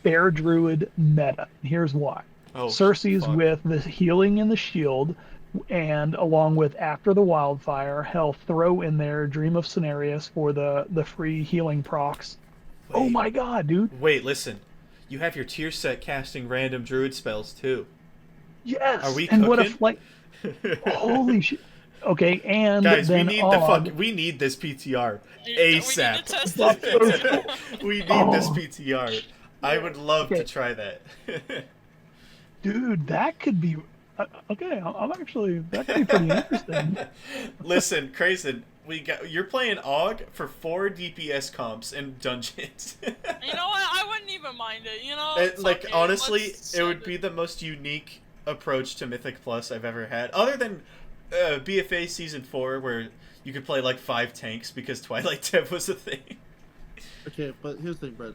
Bear Druid meta. Here's why. Oh, Cersei's fuck. with the healing and the shield, and along with After the Wildfire, he'll throw in there Dream of Cenarius for the free healing procs. Oh Wait. my god, dude. Wait, listen. You have your tier set casting random druid spells too. Yes. Are we and what a cooking? flight. Holy shit. Okay, and Guys, then we need this PTR We need ASAP. to test this. We need Oh. this PTR. I would love to Okay. try that. Dude, that could be okay. I'm actually that could be pretty interesting. Listen, Crazen, you're playing AUG for 4 DPS comps in dungeons. You know what? I wouldn't even mind it. You know, Like fuck honestly, let's it would send be the most unique approach to Mythic Plus I've ever had, other than BFA Season 4, where you could play like 5 tanks because Twilight Dev was a thing. Okay, but here's the thing, Brett.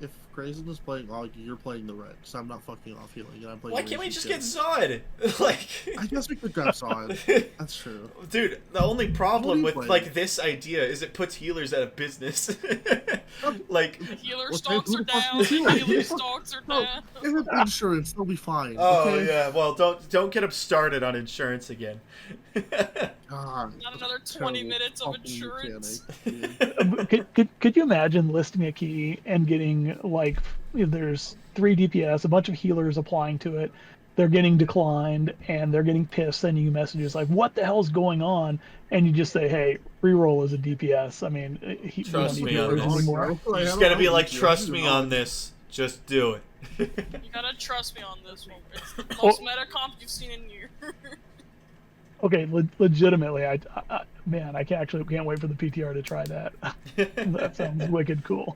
If Crazen is playing AUG, you're playing the ret, because I'm not fucking off healing, and I'm playing. Why can't we Raging just Kid. get Zod? Like, I guess we could grab Zod. That's true. dude, the only problem What are with you like playing? this idea is it puts healers out of business. Like, Healer Well, stocks who are the fuck down. is healer? Healer stocks are No, down. they have insurance. They'll be fine. oh okay? yeah, well don't get them started on insurance again. God, Not another that's 20 terrible minutes of fucking insurance. mechanic, dude. Could you imagine listing a key and getting like if there's 3 DPS, a bunch of healers applying to it, they're getting declined and they're getting pissed, sending you messages like, "What the hell's going on?" And you just say, "Hey, reroll as a DPS." I mean, we don't Trust need me on healers this. anymore. You just gotta be like, trust me on this. Just do it. You gotta trust me on this one. It's the most meta comp you've seen in years. Okay, legitimately, man, I can't wait for the PTR to try that. That sounds wicked cool.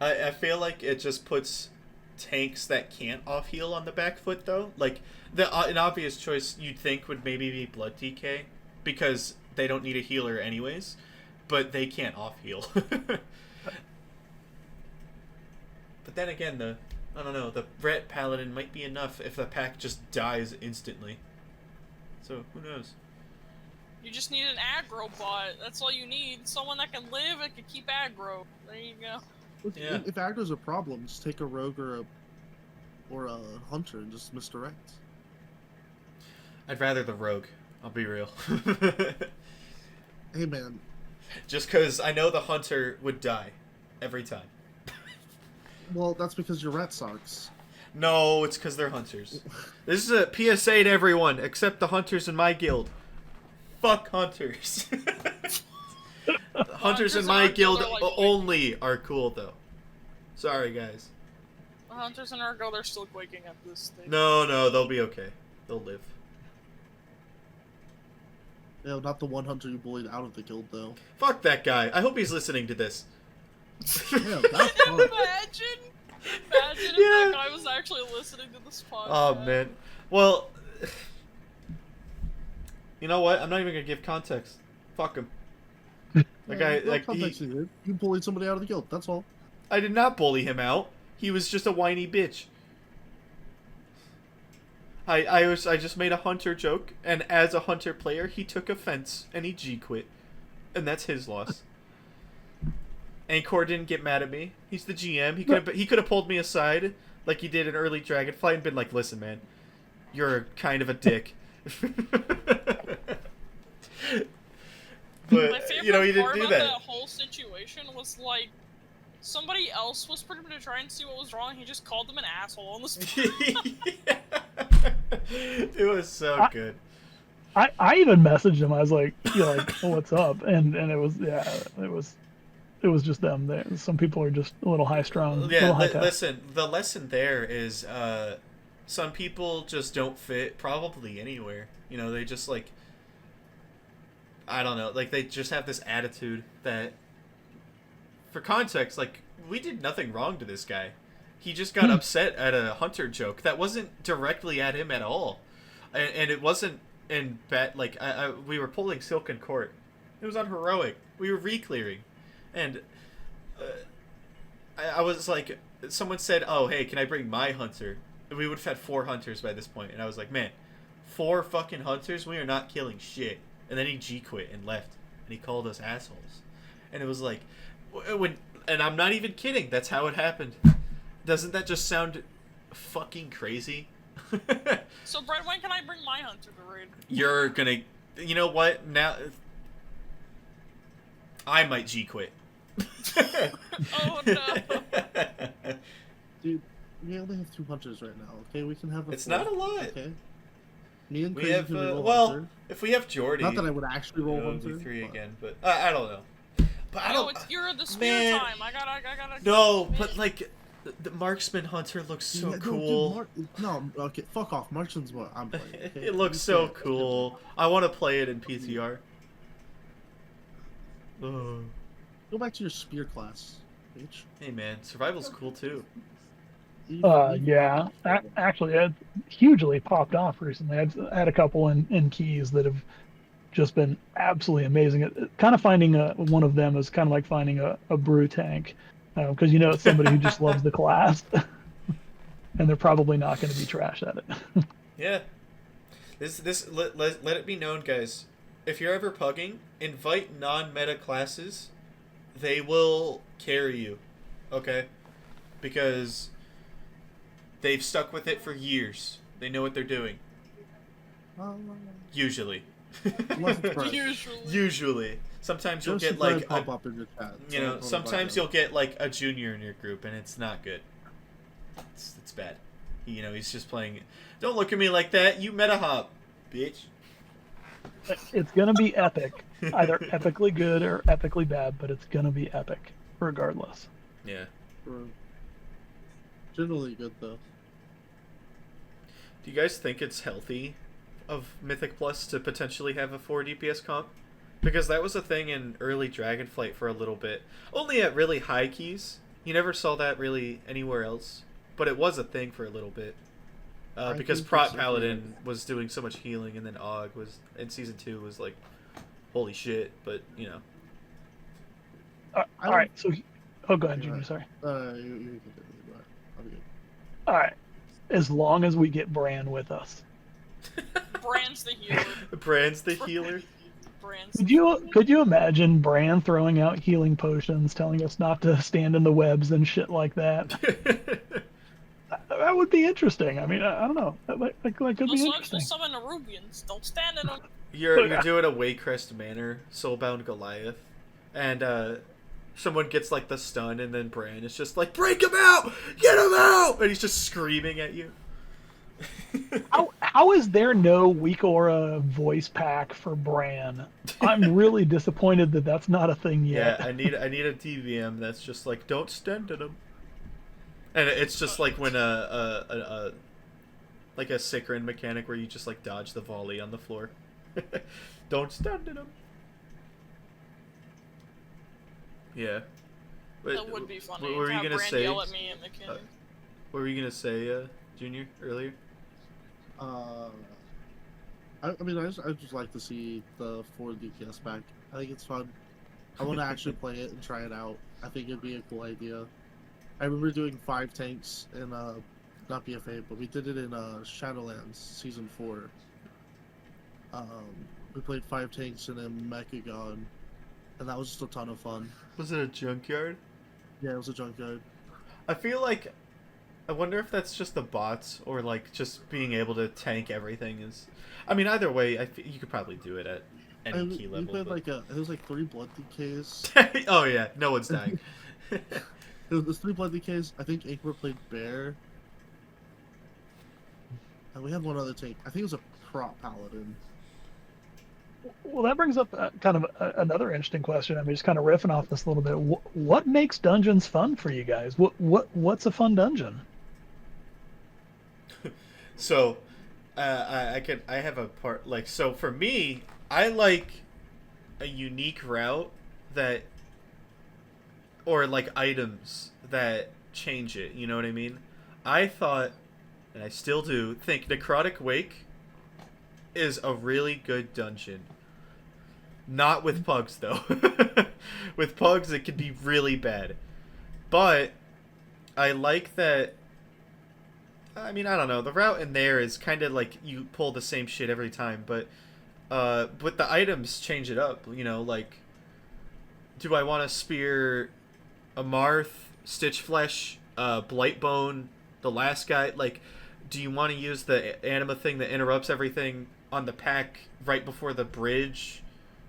I feel like it just puts tanks that can't off heal on the back foot though. Like an obvious choice you'd think would maybe be Blood DK because they don't need a healer anyways, but they can't off heal. But then again, I don't know, the Ret Paladin might be enough if the pack just dies instantly. So who knows? You just need an aggro bot. That's all you need. Someone that can live and can keep aggro. There you go. Yeah. If aggro's a problem, just take a rogue or a hunter and just misdirect. I'd rather the rogue. I'll be real. Hey man, Just because I know the hunter would die every time. well that's because your rat sucks. No, it's because they're hunters. This is a PSA to everyone except the hunters in my guild. Fuck hunters. Hunters in my guild only are cool though. Sorry guys. The hunters in our guild are still quaking at this stage. No, they'll be okay. They'll live. Yeah, not the one hunter you bullied out of the guild though. Fuck that guy. I hope he's listening to this. Yeah, that's fun. Imagine if that guy was actually listening to this podcast. Oh man. Well, you know what? I'm not even gonna give context. Fuck him. The guy, No like, context needed. You bullied somebody out of the guild. That's all. I did not bully him out. He was just a whiny bitch. I just made a hunter joke, and as a hunter player, he took offense and he G quit, and that's his loss. Anchor didn't get mad at me. He's the GM. He could have pulled me aside like he did in early Dragonflight and been like, "Listen, man, you're kind of a dick." But My favorite you know, he didn't part do about that. that whole situation was like somebody else was pretty much to try and see what was wrong. He just called them an asshole on the spot. It was so good. I even messaged him. I was like, well, what's up? And it was it was just them. Some people are just a little high strung. Yeah, listen. The lesson there is some people just don't fit probably anywhere. You know, they just like, I don't know, like they just have this attitude that, for context, like we did nothing wrong to this guy. He just got upset at a hunter joke that wasn't directly at him at all, and it wasn't in bad. Like we were pulling Silken Court. It was on heroic. We were re-clearing, and I was like, someone said, "Oh, hey, can I bring my hunter?" We would have had 4 hunters by this point, and I was like, "Man, 4 fucking hunters? We are not killing shit." And then he G quit and left, and he called us assholes, and it was like, and I'm not even kidding. That's how it happened. Doesn't that just sound fucking crazy? So, Brett, when can I bring my hunter to raid? You're gonna, you know what? Now, I might G quit. Oh no! Dude, we only have 2 hunters right now. Okay, we can have. It's not a lot. Okay. Me and We Crazy have, can roll well, hunter. if we have Jordy, Not that I would actually roll it'll hunter. be 3 but- again, but I don't know. But I No, don't. it's you're the spear man. time. I gotta. No, but like, the marksman hunter looks so Yeah, no, dude, cool. no, okay, fuck off. Marksman's what I'm playing. Okay? It looks You so can't- cool. I want to play it in PTR. Ugh. Go back to your spear class, bitch. Hey man, survival's cool too. Yeah. Actually, it hugely popped off recently. I've had a couple in keys that have just been absolutely amazing. Kind of finding one of them is kind of like finding a brew tank, because it's somebody who just loves the class, and they're probably not going to be trash at it. Yeah. Let it be known, guys. If you're ever pugging, invite non-meta classes. They will carry you, okay? Because they've stuck with it for years. They know what they're doing. Usually. Usually. Sometimes you'll get like pop up in your chat. you know, sometimes you'll get like a junior in your group, and it's not good. It's bad. He's just playing. Don't look at me like that. You meta hop, bitch. It's going to be epic. Either epically good or epically bad, but it's going to be epic regardless. Yeah. Generally good though. Do you guys think it's healthy of Mythic Plus to potentially have a 4 DPS comp? Because that was a thing in early Dragonflight for a little bit. Only at really high keys. You never saw that really anywhere else. But it was a thing for a little bit. Because Prot Paladin was doing so much healing, and then Og was in Season 2 was like, holy shit, but, All right, so... Oh, go ahead, Junior, sorry. You can do it. I'll be good. All right. As long as we get Bran with us. Brand's the healer. Brand's the healer. Brand's. Could you imagine Bran throwing out healing potions, telling us not to stand in the webs and shit like that? That would be interesting. I mean, I don't know. That could be Also, interesting. summon Nerubians. Don't stand in them. you're doing a Waycrest Manor, Soulbound Goliath, and someone gets like the stun, and then Bran is just like, break him out, get him out, and he's just screaming at you. How is there no weak aura voice pack for Bran? I'm really disappointed that that's not a thing yet. Yeah, I need a DVM that's just like, don't stand at him, and it's just like when a Sickrin mechanic where you just like dodge the volley on the floor. Don't stand at him. Yeah. That would be funny. What were you gonna Bran say? Yell at me in the cannon. What were you gonna say, Junior, earlier? I mean, I just like to see the 4 DPS back. I think it's fun. I want to actually play it and try it out. I think it'd be a cool idea. I remember doing 5 tanks in not BFA, but we did it in Shadowlands Season 4. We played 5 tanks in a Mechagon, and that was just a ton of fun. Was it a junkyard? Yeah, it was a junkyard. I feel like, I wonder if that's just the bots, or like just being able to tank everything is. I mean, either way, you could probably do it at any key level. We played it was like 3 blood decays. Oh yeah, no one's dying. It was 3 blood decays. I think Akbar played Bear. And we had one other tank. I think it was a prop paladin. Well, that brings up kind of another interesting question. I mean, just kind of riffing off this a little bit. What makes dungeons fun for you guys? What's a fun dungeon? So, I have a part, like, so for me, I like a unique route that, or like items that change it, you know what I mean? I thought, and I still do, think Necrotic Wake is a really good dungeon. Not with pugs, though. With pugs, it can be really bad. But I like that. I mean, I don't know. The route in there is kind of like you pull the same shit every time, but the items change it up. You know, like, do I want to spear a Marth, Stitchflesh, Blightbone, the last guy? Like, do you want to use the anima thing that interrupts everything on the pack right before the bridge?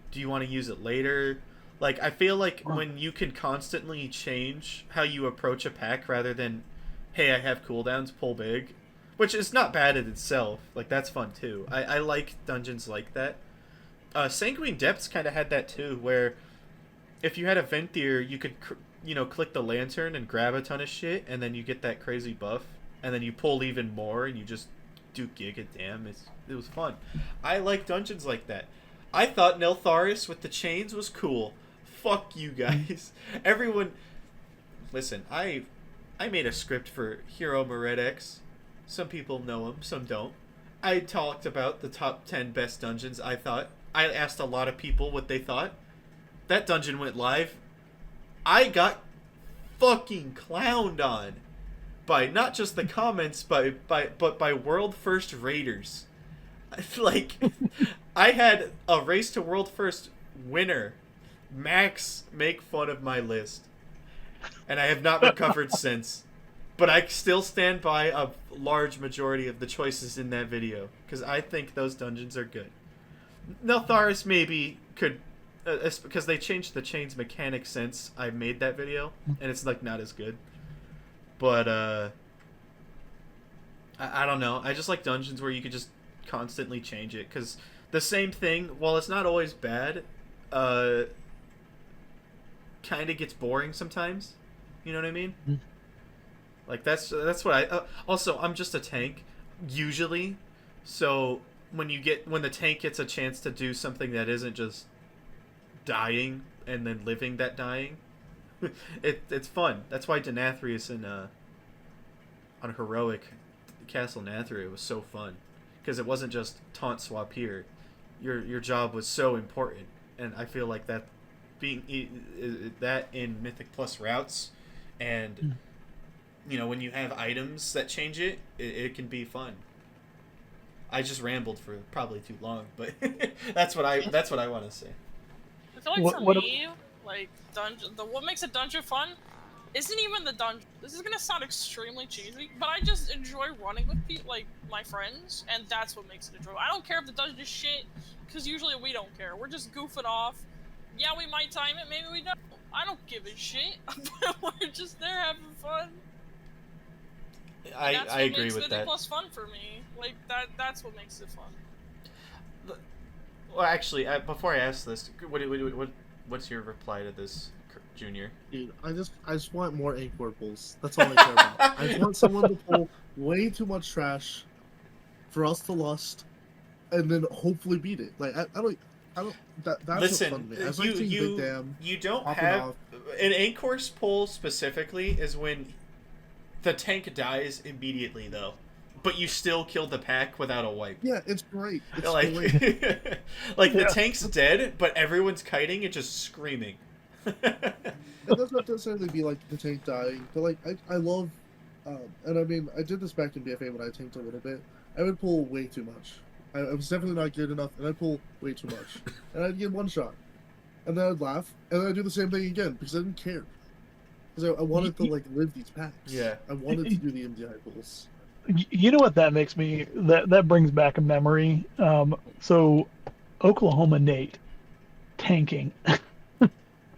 Do you want to use it later? Like, I feel like when you can constantly change how you approach a pack rather than, hey, I have cooldowns, pull big, which is not bad in itself. Like, that's fun too. I like dungeons like that. Sanguine Depths kind of had that too, where if you had a Venthyr, you could, click the lantern and grab a ton of shit, and then you get that crazy buff, and then you pull even more, and you just do giga damn. It was fun. I like dungeons like that. I thought Neltharis with the chains was cool. Fuck you guys. Everyone, listen, I made a script for Hero Meredex. Some people know him, some don't. I talked about the top 10 best dungeons I thought. I asked a lot of people what they thought. That dungeon went live. I got fucking clowned on by not just the comments, but by world first raiders. Like, I had a race to world first winner, Max, make fun of my list, and I have not recovered since. But I still stand by a large majority of the choices in that video because I think those dungeons are good. Neltharis maybe could, because they changed the chains mechanic since I made that video, and it's like not as good. But I don't know. I just like dungeons where you could just constantly change it because the same thing, while it's not always bad, kind of gets boring sometimes. You know what I mean? Like that's what I. Also, I'm just a tank usually, so when the tank gets a chance to do something that isn't just dying and then living that dying, it's fun. That's why Denathrius on Heroic Castle Nathria was so fun, because it wasn't just taunt swap here. Your job was so important, and I feel like that being that in Mythic Plus routes, and when you have items that change it can be fun. I just rambled for probably too long, but that's what I want to say. I feel like for me, like what makes a dungeon fun isn't even the dungeon. This is gonna sound extremely cheesy, but I just enjoy running with people, like my friends, and that's what makes it enjoyable. I don't care if the dungeon is shit, because usually we don't care. We're just goofing off. Yeah, we might time it, maybe we don't. I don't give a shit. We're just there having fun. I agree with Mythic that. Plus fun for me. Like that's what makes it fun. Well, actually, before I ask this, what's your reply to this, Junior? Dude, I just want more Anchor pulls. That's all I care about. I just want someone to pull way too much trash for us to lust, and then hopefully beat it. Like I don't. That's Listen, what's fun to me. I just like seeing Big Dam you don't popping have off. an Anchor's pull specifically is when the tank dies immediately though, but you still kill the pack without a wipe. Yeah, it's great. It's Like, great. like the tank's dead, but everyone's kiting and just screaming. It doesn't have to necessarily be like the tank dying, but like I love, and I mean I did this back in BFA when I tanked a little bit. I would pull way too much. I was definitely not good enough, and I'd pull way too much, and I'd get one shot, and then I'd laugh, and then I'd do the same thing again because I didn't care, because I wanted to like live these packs. Yeah, I wanted to do the MDI pulls. You know what that makes me? That brings back a memory. So, Oklahoma Nate tanking.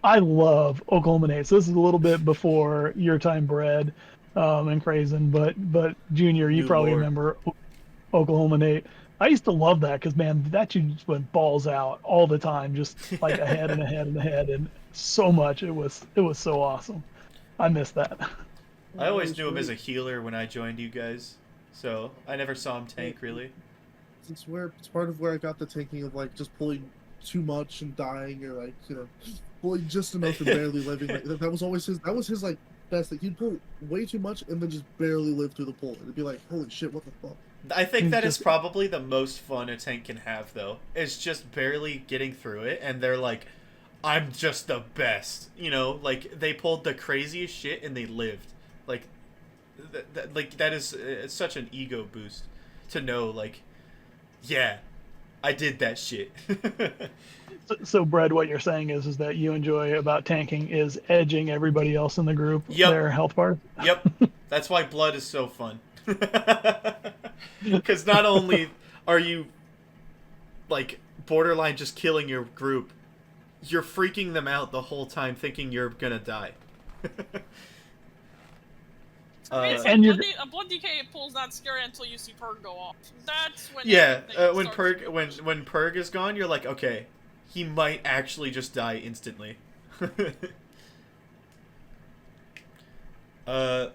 I love Oklahoma Nate. So this is a little bit before your time, Brad, and Crazen. But Junior, you New probably Lord. remember Oklahoma Nate. I used to love that because man, that dude just went balls out all the time, just like ahead and ahead and ahead, and so much. It was so awesome. I miss that. I always knew him as a healer when I joined you guys, so I never saw him tank really. It's part of where I got the tanking of like just pulling too much and dying, or like pulling just enough and barely living. Like, that was always his. That was his like best. Like he'd pull way too much and then just barely live through the pull. It'd be like, holy shit, what the fuck. I think that is probably the most fun a tank can have, though. Is just barely getting through it, and they're like, "I'm just the best," Like they pulled the craziest shit and they lived. Like, that is such an ego boost to know. Like, yeah, I did that shit. So, Brad, what you're saying is that you enjoy about tanking is edging everybody else in the group Yep. their health bar. Yep, that's why blood is so fun. Because not only are you like borderline just killing your group, you're freaking them out the whole time, thinking you're gonna die. And you're A blood DK pull's not scary until you see Purg go off. That's when yeah. everything When starts Purg to- when Purg is gone, you're like, okay, he might actually just die instantly. I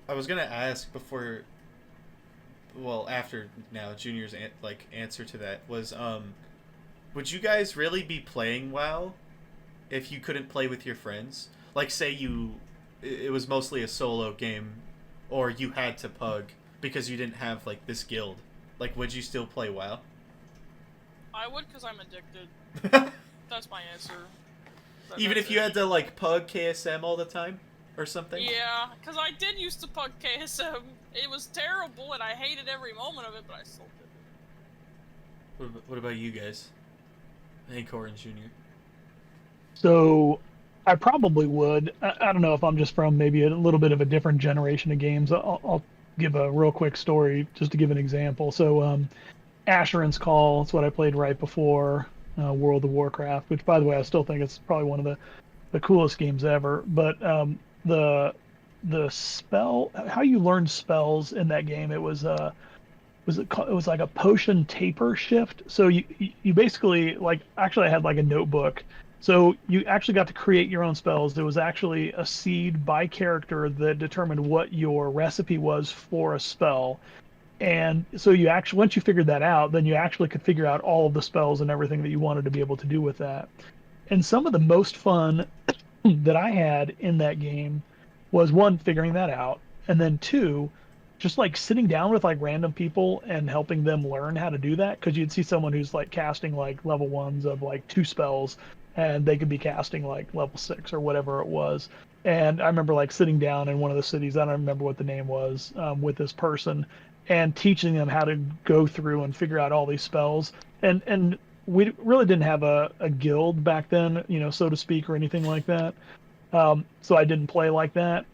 was gonna ask before. Well, after now, Junior's answer to that was, would you guys really be playing WoW if you couldn't play with your friends? Like, say it was mostly a solo game, or you had to pug because you didn't have like this guild. Like, would you still play WoW? I would, because I'm addicted. That's my answer. Even if you had to like pug KSM all the time or something? Yeah, because I did used to pug KSM. It was terrible, and I hated every moment of it, but I still did it. What about you guys? Anchor and Junior. So I probably would. I don't know if I'm just from maybe a little bit of a different generation of games. I'll give a real quick story just to give an example. So Asheron's Call, it's what I played right before World of Warcraft, which, by the way, I still think it's probably one of the coolest games ever. But the spell, how you learn spells in that game, it was like a potion taper shift. So you basically, like, actually I had like a notebook. So you actually got to create your own spells. There was actually a seed by character that determined what your recipe was for a spell. And so you actually, once you figured that out, then you actually could figure out all of the spells and everything that you wanted to be able to do with that. And some of the most fun that I had in that game was, one, figuring that out, and then two, just like sitting down with like random people and helping them learn how to do that. Because you'd see someone who's like casting like level 1s of like 2 spells, and they could be casting like level 6 or whatever it was. And I remember like sitting down in one of the cities, I don't remember what the name was, with this person, and teaching them how to go through and figure out all these spells. And we really didn't have a guild back then, so to speak, or anything like that. So I didn't play like that.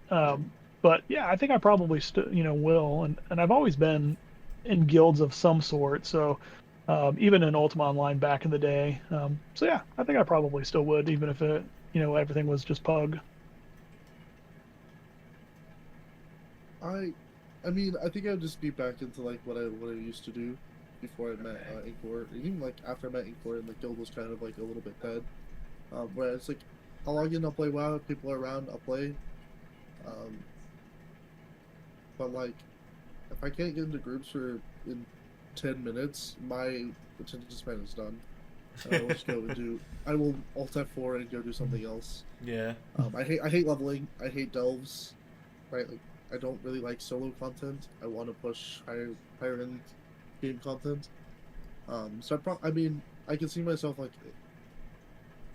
But yeah, I think I probably will, and I've always been in guilds of some sort. So even in Ultima Online back in the day. So yeah, I think I probably still would, even if everything was just pug. I mean, I think I'd just be back into like what I used to do before I met Inkor. Even like after I met Inkor, and the guild was kind of like a little bit dead. Where it's like, I'll log in, I'll play WoW, if people are around, I'll play. But like, if I can't get into groups for in 10 minutes, my attention span is done. And I will just go and do. I will alt F4 and go do something else. Yeah. I hate leveling. I hate delves. Right. Like, I don't really like solo content. I want to push higher end game content. So I mean, I can see myself like.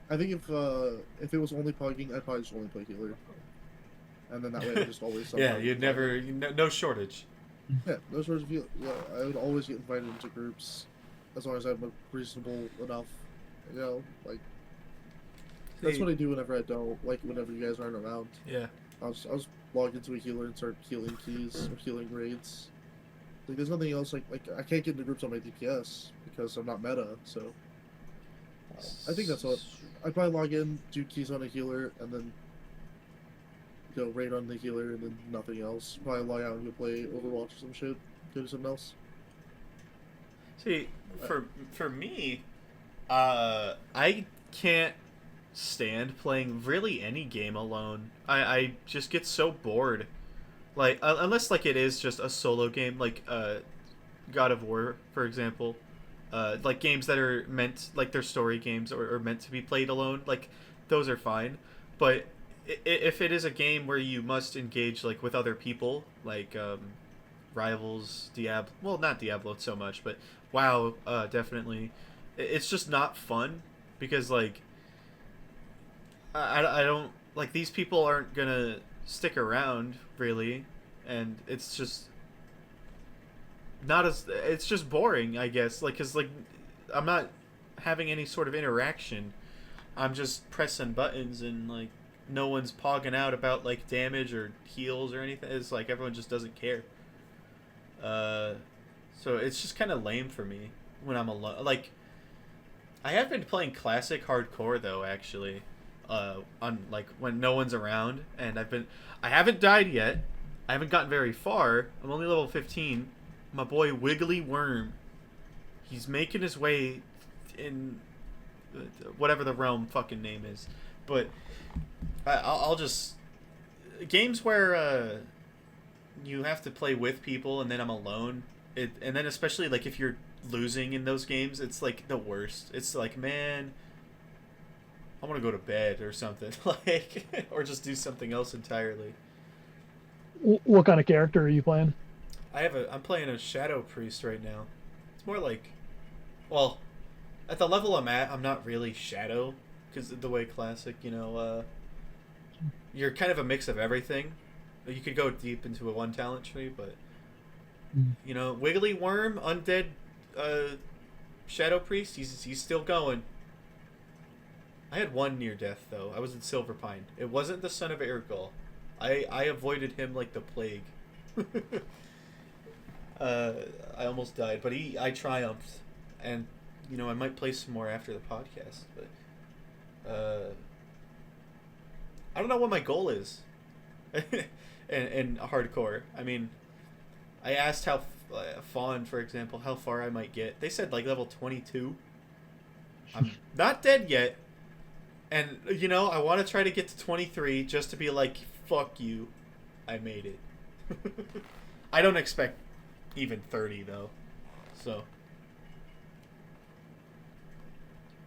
I think if it was only pugging, I'd probably just only play healer. And then that way I just always. Yeah, you'd never. No shortage. Yeah, no shortage of healer. Yeah, I would always get invited into groups, as long as I'm reasonable enough. Like. That's what I do whenever I don't, like whenever you guys aren't around. Yeah. I'll just log into a healer and start healing keys or healing raids. Like there's nothing else like I can't get into groups on my DPS because I'm not meta, so I think that's what I probably log in, do keys on a healer, and then go raid on the healer and then nothing else. Probably log out and go play Overwatch or some shit. Go do something else. See, for me, I can't stand playing really any game alone. I just get so bored. Like unless like it is just a solo game, like God of War, for example. Like games that are meant, like they're story games or meant to be played alone, like those are fine. But if it is a game where you must engage like with other people, like Rivals, Diablo, well not Diablo so much, but WoW, definitely, it's just not fun because like I don't like these people aren't gonna stick around really, and it's just not as it's just boring, I guess, like because like I'm not having any sort of interaction. I'm just pressing buttons and like no one's pogging out about like damage or heals or anything. It's like everyone just doesn't care. So it's just kind of lame for me when I'm alone. Like I have been playing classic hardcore though, actually. On like when no one's around, and I haven't died yet. I haven't gotten very far. I'm only level 15. My boy Wiggly Worm, he's making his way in whatever the realm fucking name is. But I'll just games where you have to play with people and then I'm alone. And then especially like if you're losing in those games, it's like the worst. It's like, man, I want to go to bed or something, like, or just do something else entirely. What kind of character are you playing? I'm playing a Shadow Priest right now. It's more like, well, at the level I'm at, I'm not really Shadow, because the way Classic, you're kind of a mix of everything. You could go deep into a one talent tree, but Wiggly Worm, Undead, Shadow Priest, he's still going. I had one near death though. I was in Silver Pine. It wasn't the son of Ergal. I avoided him like the plague. I almost died, but I triumphed, and I might play some more after the podcast. But I don't know what my goal is. in hardcore. I mean, I asked how Fawn, for example, how far I might get. They said like level 22. I'm not dead yet. And, I want to try to get to 23 just to be like, fuck you, I made it. I don't expect even 30, though. So.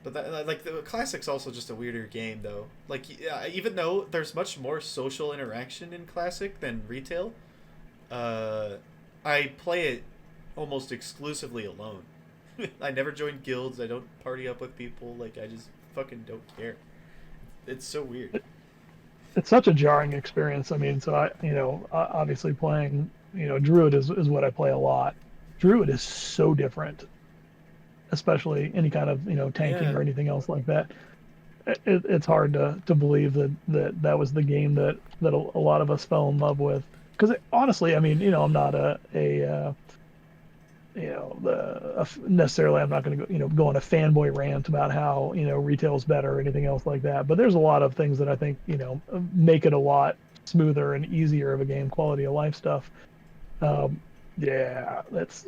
But, the Classic's also just a weirder game, though. Like, even though there's much more social interaction in Classic than retail, I play it almost exclusively alone. I never join guilds, I don't party up with people, like, I just fucking don't care. It's so weird. It's such a jarring experience. I mean, so obviously playing, Druid is what I play a lot. Druid is so different, especially any kind of, tanking or anything else like that. it's hard to believe that was the game that a lot of us fell in love with. Because honestly, I mean, I'm not necessarily, I'm not going to go on a fanboy rant about how retail's better or anything else like that. But there's a lot of things that I think make it a lot smoother and easier of a game, quality of life stuff. Yeah, that's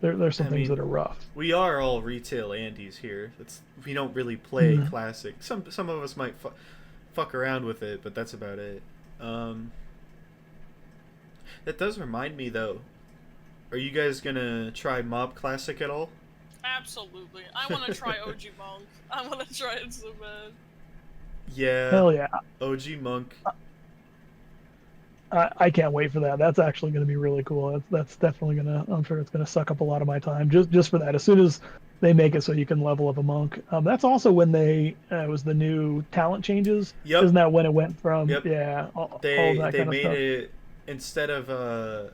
there's some things that are rough. We are all retail Andes here. We don't really play Mhm. classic. Some of us might fuck around with it, but that's about it. That does remind me though. Are you guys gonna try Mob Classic at all? Absolutely. I want to try OG Monk. I want to try it so bad. Yeah. Hell yeah. OG Monk. I can't wait for that. That's actually going to be really cool. That's definitely I'm sure it's going to suck up a lot of my time just for that. As soon as they make it so you can level up a monk. That's also when it was the new talent changes. Yep. Isn't that when it went from, Yep. yeah, all They that kind of made stuff. it, instead of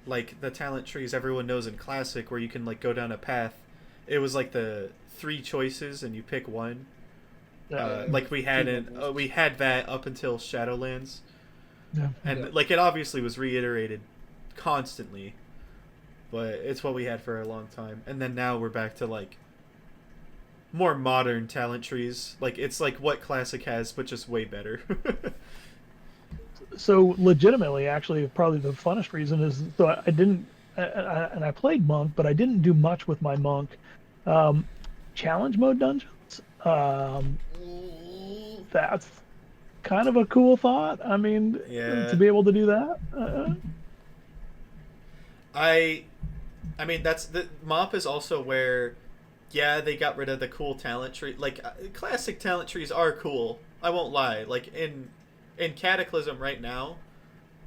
like the talent trees everyone knows in Classic where you can like go down a path, it was like the 3 choices and you pick one. Yeah. Like we had that up until Shadowlands. Yeah. And like it obviously was reiterated constantly, but it's what we had for a long time. And then now we're back to like more modern talent trees. Like it's like what Classic has, but just way better. So legitimately, actually, probably the funnest reason is so I didn't, and I played monk, but I didn't do much with my monk. Challenge mode dungeons. That's kind of a cool thought. I mean, Yeah. to be able to do that. I mean that's the MOP is also where, yeah, they got rid of the cool talent tree. Like Classic talent trees are cool. I won't lie. Like in Cataclysm right now,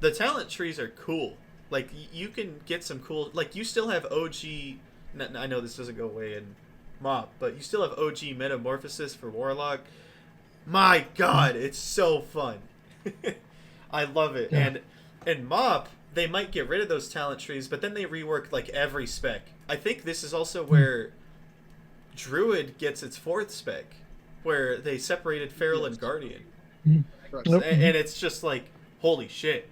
the talent trees are cool. Like you can get some cool. Like you still have OG. I know this doesn't go away in MOP, but you still have OG Metamorphosis for Warlock. My God, it's so fun. I love it. Yeah. And in MOP, they might get rid of those talent trees, but then they rework like every spec. I think this is also where Druid gets its 4th spec, where they separated Feral and Guardian. Correct. Nope. And it's just like, holy shit.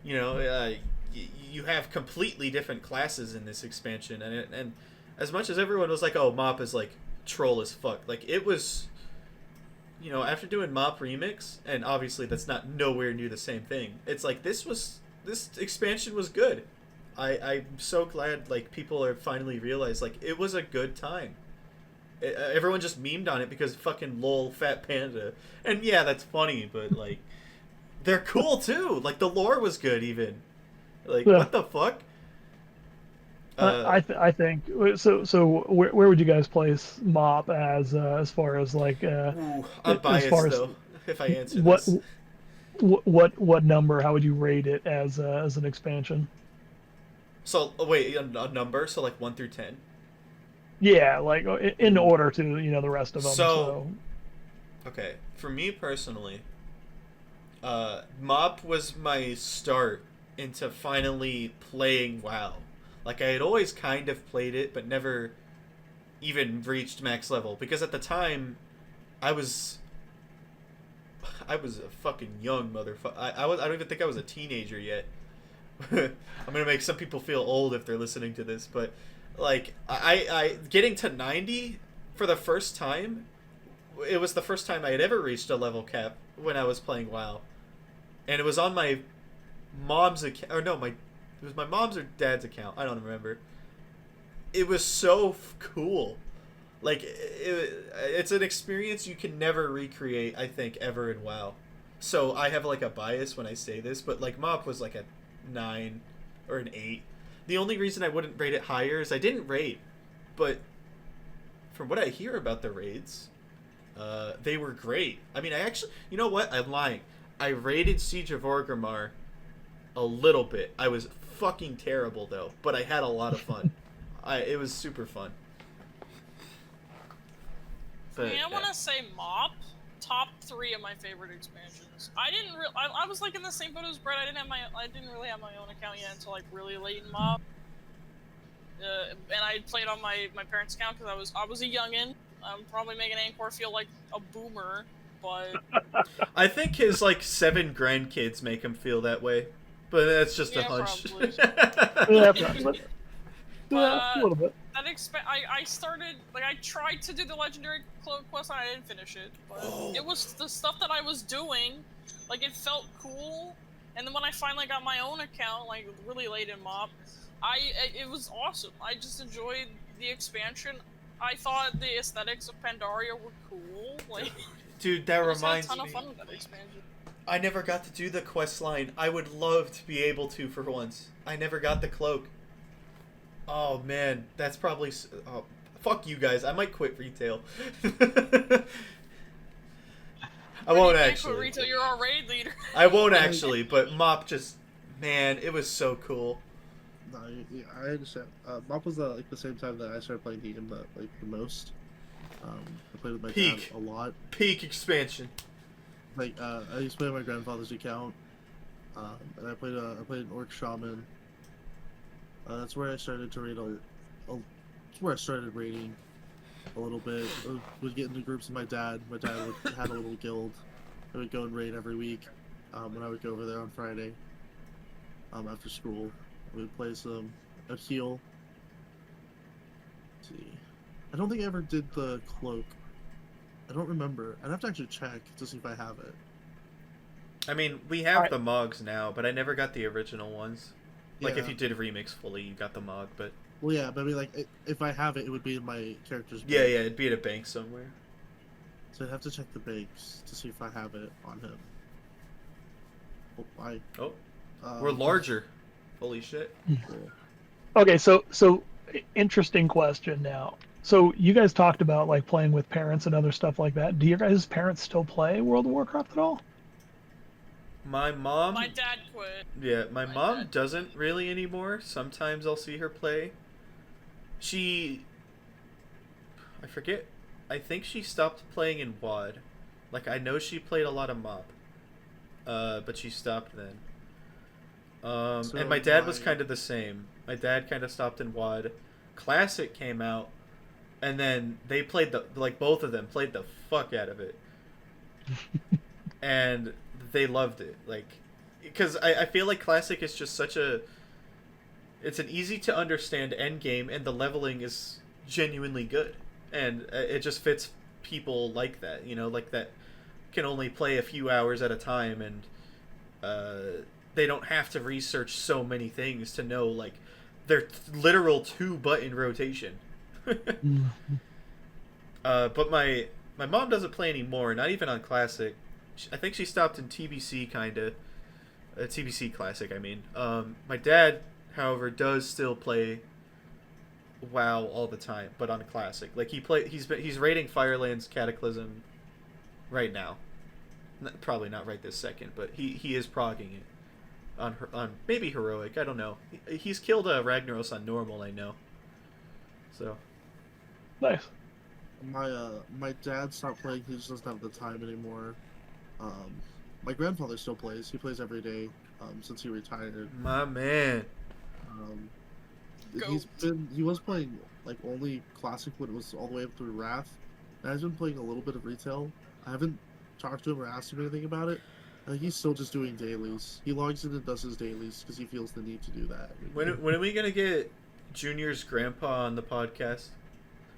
You have completely different classes in this expansion. And as much as everyone was like, oh, MOP is like troll as fuck. Like it was, after doing MOP Remix, and obviously that's not nowhere near the same thing. It's like this expansion was good. I'm so glad like people are finally realized like it was a good time. Everyone just memed on it because fucking lol fat panda, and yeah, that's funny, but like they're cool too. Like the lore was good even. Like Yeah. what the fuck? I think so. So where would you guys place MOP as far as like Ooh, I'm as biased far as though. If I answer what this, what number? How would you rate it as an expansion? so wait, a number, so like 1 through 10. Yeah, like in order to the rest of them. So- Okay, for me personally, MOP was my start into finally playing WoW. Like I had always kind of played it, but never even reached max level because at the time, I was a fucking young motherfucker. I don't even think I was a teenager yet. I'm gonna make some people feel old if they're listening to this, but like I getting to 90 for the first time. It was the first time I had ever reached a level cap when I was playing WoW, and it was on my mom's account. Or no, it was my mom's or dad's account. I don't remember. It was so cool. Like it's an experience you can never recreate. I think ever in WoW. So I have like a bias when I say this, but like MOP was like a 9 or an 8. The only reason I wouldn't rate it higher is I didn't raid, but from what I hear about the raids, they were great. I mean, I actually, you know what? I'm lying. I raided Siege of Orgrimmar a little bit. I was fucking terrible though, but I had a lot of fun. It was super fun. But, I want to say MOP, top 3 of my favorite expansions. I was like in the same boat as Brett. I didn't really have my own account yet until like really late in MOP. And I played on my parents' account because I was a youngin. I'm probably making Ankor feel like a boomer, but I think his like 7 grandkids make him feel that way, but that's just a Yeah, hunch. probably. Yeah, probably. Yeah, a little bit. I started, like, I tried to do the legendary cloak quest and I didn't finish it, but it was the stuff that I was doing, like, it felt cool, and then when I finally got my own account, like, really late in MoP, it was awesome. I just enjoyed the expansion. I thought the aesthetics of Pandaria were cool, like, Dude, that I just had a reminds ton me. of fun with that expansion. I never got to do the quest line. I would love to be able to for once. I never got the cloak. Oh man, that's probably. Oh, fuck you guys. I might quit retail. I won't actually. Retail, you're our raid leader. I won't actually, but MoP just. Man, it was so cool. No, yeah, I understand. MoP was like the same time that I started playing the game like the most. I played with my dad a lot. Peak expansion. Like I used to play on my grandfather's account, and I played an Orc Shaman. That's where I started to raid that's where I started raiding a little bit. I would get into groups with my dad. My dad had a little guild. I would go and raid every week. When I would go over there on Friday. After school, we would play a heal. Let's see. I don't think I ever did the cloak. I don't remember. I'd have to actually check to see if I have it. I mean, we have the Mogs now, but I never got the original ones. Like, if you did remix fully, you got the Mog, but... Well, yeah, but I mean, like, if I have it, it would be in my character's bank. Yeah, it'd be at a bank somewhere. So I'd have to check the banks to see if I have it on him. We're larger. Holy shit. Cool. Okay, so interesting question now. So you guys talked about like playing with parents and other stuff like that. Do your guys' parents still play World of Warcraft at all? My mom... My dad quit. Yeah, my mom doesn't really anymore. Sometimes I'll see her play. I forget. I think she stopped playing in WoD. Like, I know she played a lot of MoP. But she stopped then. And my dad was kind of the same. My dad kind of stopped in WoD. Classic came out, and then they played both of them played the fuck out of it. And they loved it. Like, because I feel like Classic is just it's an easy to understand end game, and the leveling is genuinely good. And it just fits people like that, like that can only play a few hours at a time, and they don't have to research so many things to know, like, their literal 2-button rotation. But my mom doesn't play anymore, not even on Classic. I think she stopped in TBC, kinda. TBC Classic, I mean. My dad, however, does still play WoW all the time, but on Classic. Like, he's raiding Firelands Cataclysm right now. Probably not right this second, but he is progging it on maybe heroic. I don't know. He's killed Ragnaros on normal, I know. So Nice. My dad stopped playing. He just doesn't have the time anymore. My grandfather still plays. He plays every day since he retired. My man. He was playing like only Classic when it was all the way up through Wrath. And I've been playing a little bit of retail. I haven't talked to him or asked him anything about it. He's still just doing dailies. He logs in and does his dailies because he feels the need to do that. When are we gonna get Junior's grandpa on the podcast?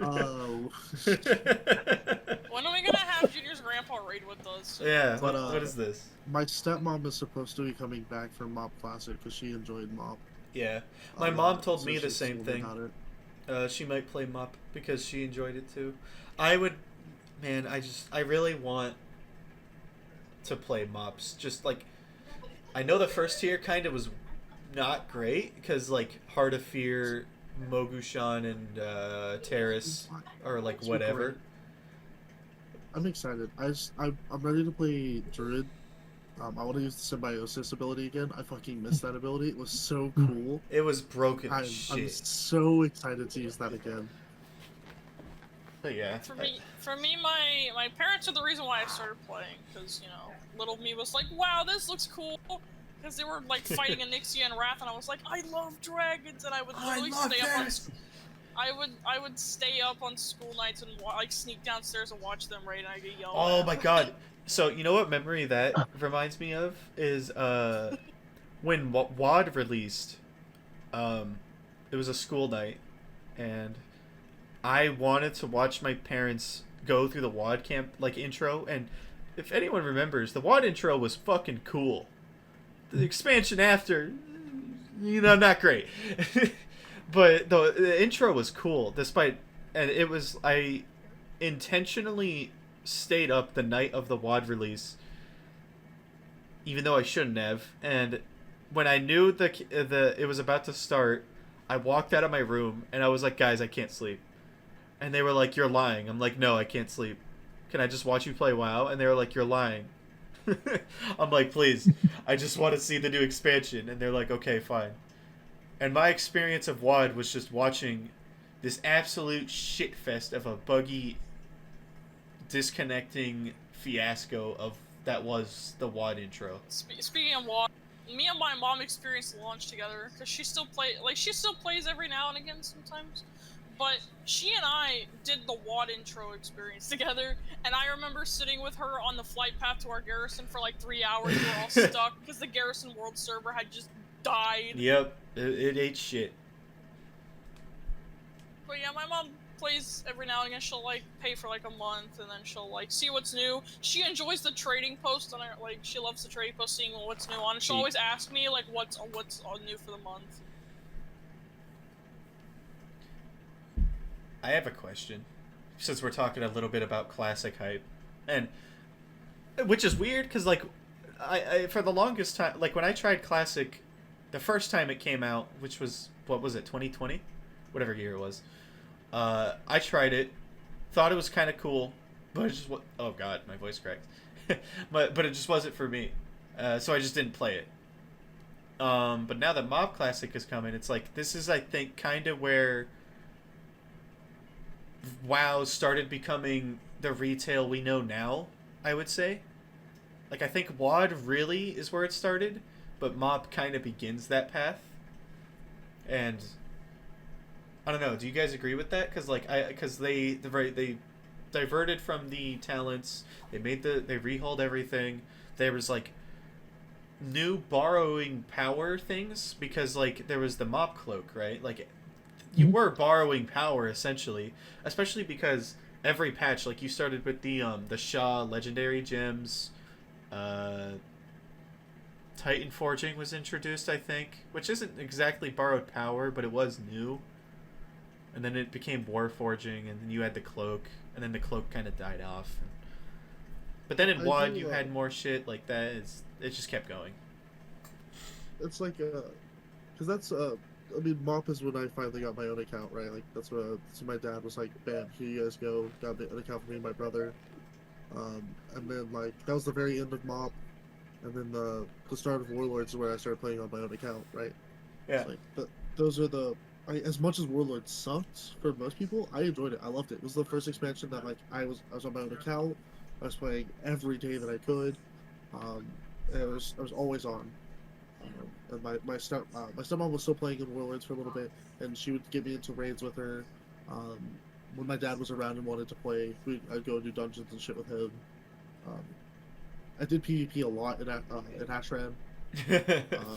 Oh. When are we gonna have Junior's grandpa raid with us? Yeah. But, what is this? My stepmom is supposed to be coming back from MoP Classic because she enjoyed MoP. Yeah. My mom told so me the she's same told thing. about it. She might play MoP because she enjoyed it too. I really want to play MoPs. Just like, I know the first tier kind of was not great because like Heart of Fear, Mogushan, and Terrace are like whatever. I'm excited. I'm ready to play Druid. I want to use the Symbiosis ability again. I fucking missed that ability. It was so cool. It was broken I'm shit. so excited to use that again. But yeah. For me, my parents are the reason why I started playing, because, little me was like, wow, this looks cool, because they were, like, fighting Onyxia and Wrath, and I was like, I love dragons, and I would literally stay up on... I would stay up on school nights and like sneak downstairs and watch them raid, and I get yelled Oh at. my god. So, you know what memory that reminds me of is when WoD released. It was a school night, and I wanted to watch my parents go through the WoD camp like intro, and if anyone remembers, the WoD intro was fucking cool. The expansion after, not great. But the intro was cool, and it was, I intentionally stayed up the night of the WoD release, even though I shouldn't have, and when I knew it was about to start, I walked out of my room, and I was like, guys, I can't sleep. And they were like, you're lying. I'm like, no, I can't sleep. Can I just watch you play WoW? And they were like, you're lying. I'm like, please, I just want to see the new expansion. And they're like, okay, fine. And my experience of WoD was just watching this absolute shitfest of a buggy, disconnecting fiasco of that was the WoD intro. Speaking of WoD, me and my mom experienced launch together because she still plays every now and again sometimes. But she and I did the WoD intro experience together, and I remember sitting with her on the flight path to our garrison for like 3 hours. We were all stuck because the Garrison World server had just died. Yep, it ate shit. But yeah, my mom plays every now and again. She'll like pay for like a month, and then she'll like see what's new. She enjoys the trading post on her, like she loves the trading post, seeing what's new on it. She'll always ask me like what's new for the month. I have a question, since we're talking a little bit about classic hype, and which is weird because like I for the longest time, like when I tried classic, the first time it came out, which was, what was it, 2020, whatever year it was. I tried it, thought it was kind of cool, but it just oh god, my voice cracked. but it just wasn't for me, so I just didn't play it. But now that Mob Classic is coming, it's like this is, I think, kind of where WoW started becoming the retail we know now, I would say. Like, I think WoD really is where it started, but Mob kind of begins that path. And I don't know, do you guys agree with that? Because like they diverted from the talents, they rehauled everything. There was like new borrowing power things, because like there was the Mob Cloak, right? Like you were borrowing power essentially, especially because every patch, like you started with the Shah legendary gems, Titan Forging was introduced, I think, which isn't exactly borrowed power, but it was new. And then it became War Forging, and then you had the Cloak, and then the Cloak kind of died off. But then in WoD, you had more shit like that. It just kept going. It's like, because that's, I mean, MOP is when I finally got my own account, right? Like, that's when so my dad was like, bam, here you guys go, got an account for me and my brother. And then, like, that was the very end of MOP. And then the start of Warlords is where I started playing on my own account, right? Yeah. Like, those are as much as Warlords sucked for most people, I enjoyed it. I loved it. It was the first expansion that, like, I was on my own account. I was playing every day that I could. And I was always on. And my stepmom was still playing in Warlords for a little bit, and she would get me into raids with her. When my dad was around and wanted to play, I'd go do dungeons and shit with him. I did PvP a lot in Ashran.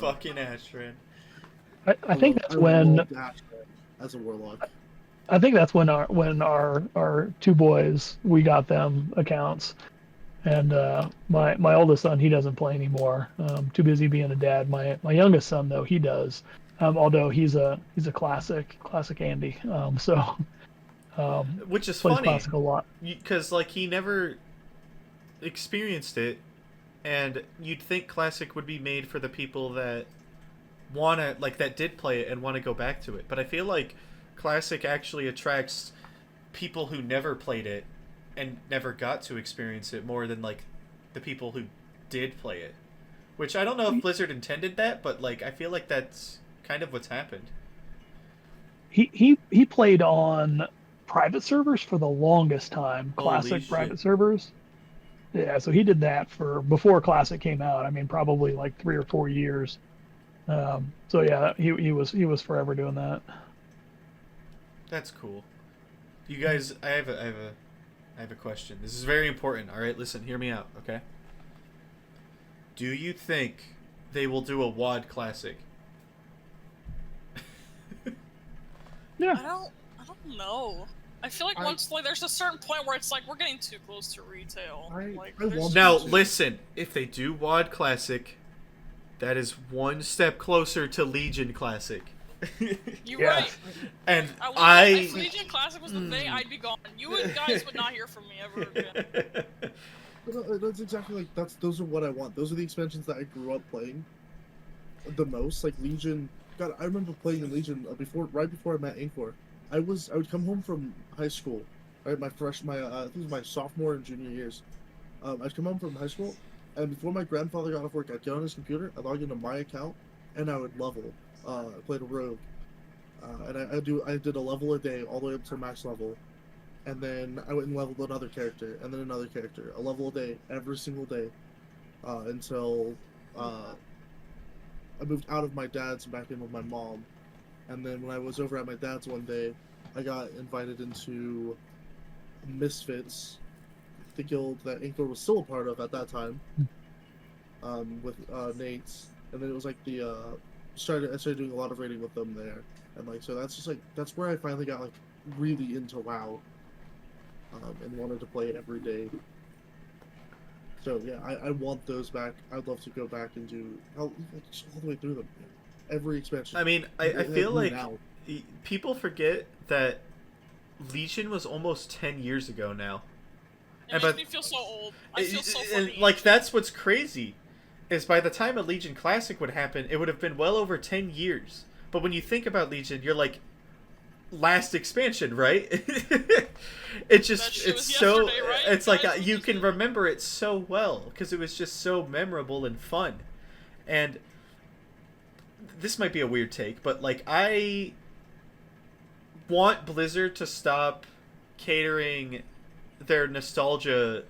Fucking Ashran. I think that's when Ashran as a warlock. I think that's when our two boys, we got them accounts. And my oldest son, he doesn't play anymore. Too busy being a dad. My youngest son, though, he does. Although he's a classic Andy. Which is plays funny, classic a lot, because like he never experienced it, and you'd think classic would be made for the people that that did play it and want to go back to it. But I feel like classic actually attracts people who never played it and never got to experience it more than like the people who did play it. Which I don't know if Blizzard intended that, but like I feel like that's kind of what's happened. He played on private servers for the longest time. Classic private servers. Yeah, so he did that for before Classic came out. I mean, probably like 3 or 4 years. So yeah, he was forever doing that. That's cool. You guys, I have a question. This is very important. All right, listen, hear me out, okay? Do you think they will do a WoD Classic? Yeah. I don't know. I feel like once there's a certain point where it's like we're getting too close to retail. Now listen, if they do WoD Classic, that is one step closer to Legion Classic. You're right. And if Legion Classic was the thing, I'd be gone. You guys would not hear from me ever again. That's exactly those are what I want. Those are the expansions that I grew up playing the most. Like Legion. God, I remember playing in Legion right before I met Anchor. I would come home from high school, right? I think it was my sophomore and junior years. I'd come home from high school, and before my grandfather got off work, I'd get on his computer, I'd log into my account, and I would level. I played a rogue, and I did a level a day all the way up to max level, and then I went and leveled another character, and then another character, a level a day every single day, until I moved out of my dad's and back in with my mom. And then when I was over at my dad's one day, I got invited into Misfits, the guild that Anchor was still a part of at that time, with Nate's. And then it was like I started doing a lot of raiding with them there. And so that's where I finally got really into WoW, and wanted to play it every day. So yeah, I want those back. I'd love to go back and do all the way through them. Every expansion. I mean, I feel like people forget that Legion was almost 10 years ago now. It makes me feel so old. I feel so funny. And that's what's crazy, is by the time a Legion Classic would happen, it would have been well over 10 years. But when you think about Legion, you're like, last expansion, right? It's so, right? It's like you can remember it so well because it was just so memorable and fun. And this might be a weird take, but I want Blizzard to stop catering their nostalgia,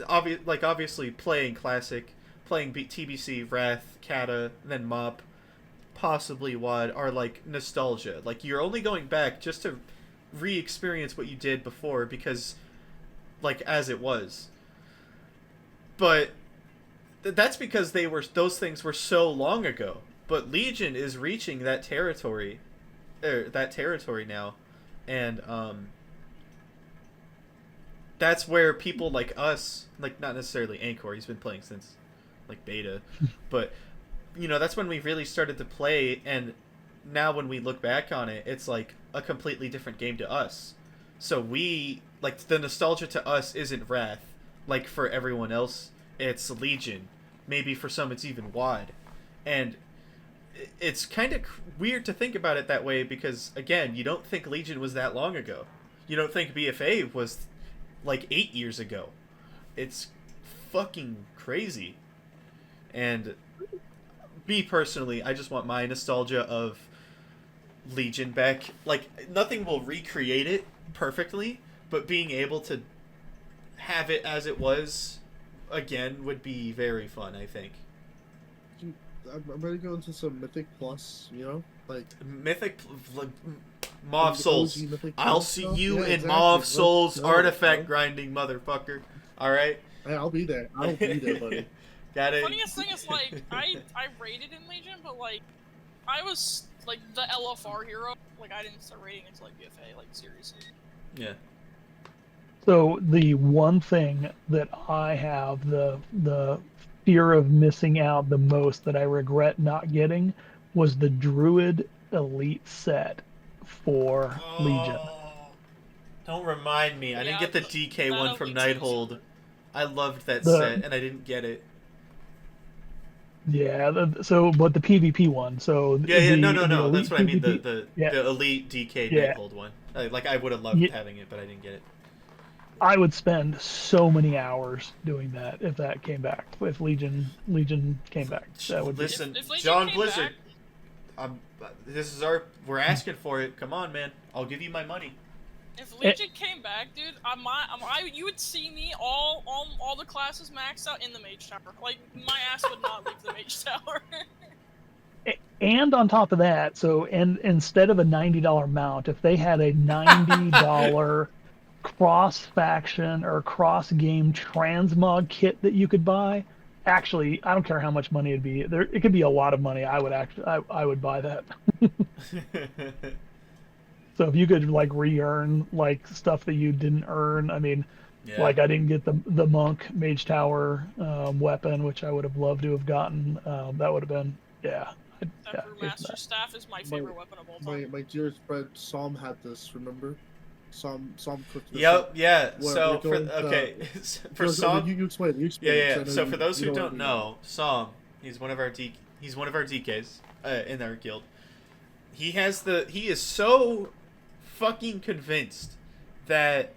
obviously playing Classic, playing TBC, Wrath, Kata, then MOP, possibly WoD, are nostalgia. You're only going back just to re-experience what you did before because as it was. But that's because those things were so long ago. But Legion is reaching that territory now, and that's where people like us, not necessarily Anchor, he's been playing since beta, but that's when we really started to play, and now when we look back on it, it's a completely different game to us. So we the nostalgia to us isn't Wrath. For everyone else, it's Legion. Maybe for some it's even WoD. And it's kind of weird to think about it that way because, again, you don't think Legion was that long ago. You don't think BFA was 8 years ago. It's fucking crazy. And me personally, I just want my nostalgia of Legion back. Nothing will recreate it perfectly, but being able to have it as it was again would be very fun, I think. I'm ready to go into some Mythic Plus, Mythic, Mauve Souls. Mythic I'll Plus see stuff? you Yeah, in exactly. Mauve Souls, Let's go, artifact bro. grinding motherfucker. Alright? Hey, I'll be there. I'll be there, buddy. Got it. Funniest thing is I raided in Legion, but I was the LFR hero. I didn't start raiding until BFA, seriously. Yeah. So the one thing that I have the fear of missing out the most that I regret not getting was the Druid Elite set for Legion. Don't remind me. I didn't get the DK one from Elite Nighthold. I loved that set, and I didn't get it. Yeah, but the PvP one. So No. That's what I mean. PvP, The Elite DK Nighthold one. I would have loved having it, but I didn't get it. I would spend so many hours doing that if that came back. If Legion came back, that would listen. If Legion John came Blizzard. back, We're asking for it. Come on, man. I'll give you my money. if Legion came back, dude, you would see me all the classes maxed out in the Mage Tower. My ass would not leave the Mage Tower. And on top of that, so and instead of a $90 mount, if they had a $90 cross faction or cross game transmog kit that you could buy, actually, I don't care how much money it'd be. There, it could be a lot of money. I would buy that. So if you could like re-earn like stuff that you didn't earn, I mean, Yeah. like I didn't get the monk mage tower weapon, which I would have loved to have gotten. That would have been yeah. That Brewmaster Staff is my favorite weapon of all time. My dearest friend Psalm had this. Remember, Psalm cooked this. Yep. Yeah. We're So for going to- okay, for No, Psalm. you explain. You explain. Yeah. because I know So you- for those you who know don't what know, Psalm, he's one of our DKs in our guild. He is so fucking convinced that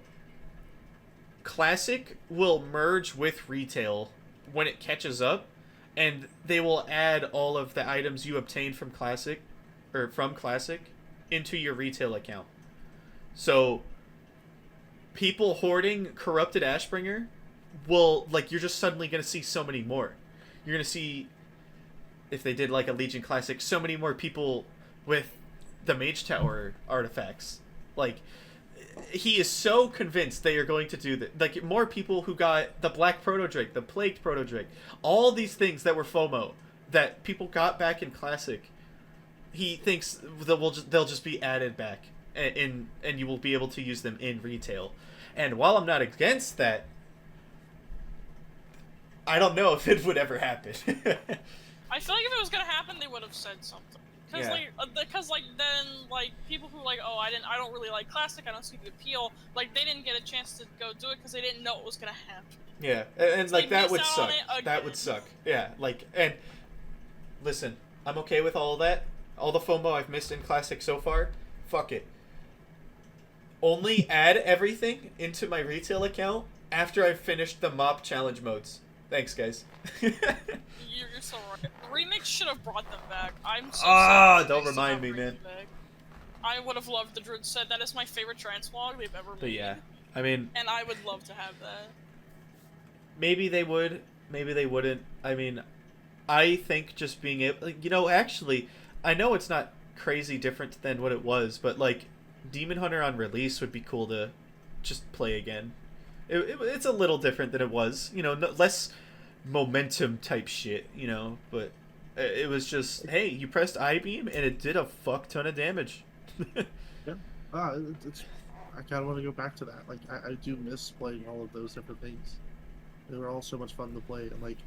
Classic will merge with retail when it catches up, and they will add all of the items you obtained from Classic into your retail account. So people hoarding corrupted Ashbringer will, like, you're just suddenly going to see so many more. You're going to see, if they did like a Legion Classic, so many more people with the Mage Tower artifacts. Like, he is so convinced they are going to do that. Like, more people who got the Black Proto-Drake, the Plagued Proto-Drake, all these things that were FOMO that people got back in Classic, he thinks that they'll just be added back, and you will be able to use them in retail. And while I'm not against that, I don't know if it would ever happen. I feel like if it was gonna happen, they would have said something. Because then people who oh I don't really like Classic, I don't see the appeal, like they didn't get a chance to go do it because they didn't know it was gonna happen. Yeah, and like that would missed out suck. on it That again. would suck. Yeah, like, and listen, I'm okay with all of that. All the FOMO I've missed in Classic so far, fuck it. Only add everything into my retail account after I've finished the mob challenge modes. Thanks, guys. You're so right. The remix should have brought them back. I'm so Ah, sad don't they still remind haven't me, brought man. them back. I would have loved the Druid set. That is my favorite transmog they've ever made. But yeah, I mean, And I would love to have that. maybe they would, maybe they wouldn't. I mean, I think just being able, actually, I know it's not crazy different than what it was, but like, Demon Hunter on release would be cool to just play again. It's a little different than it was, less momentum type shit, but it was just, hey, you pressed I-beam and it did a fuck ton of damage. Yeah. I kind of want to go back to that. Like, I do miss playing all of those different things. They were all so much fun to play, and like,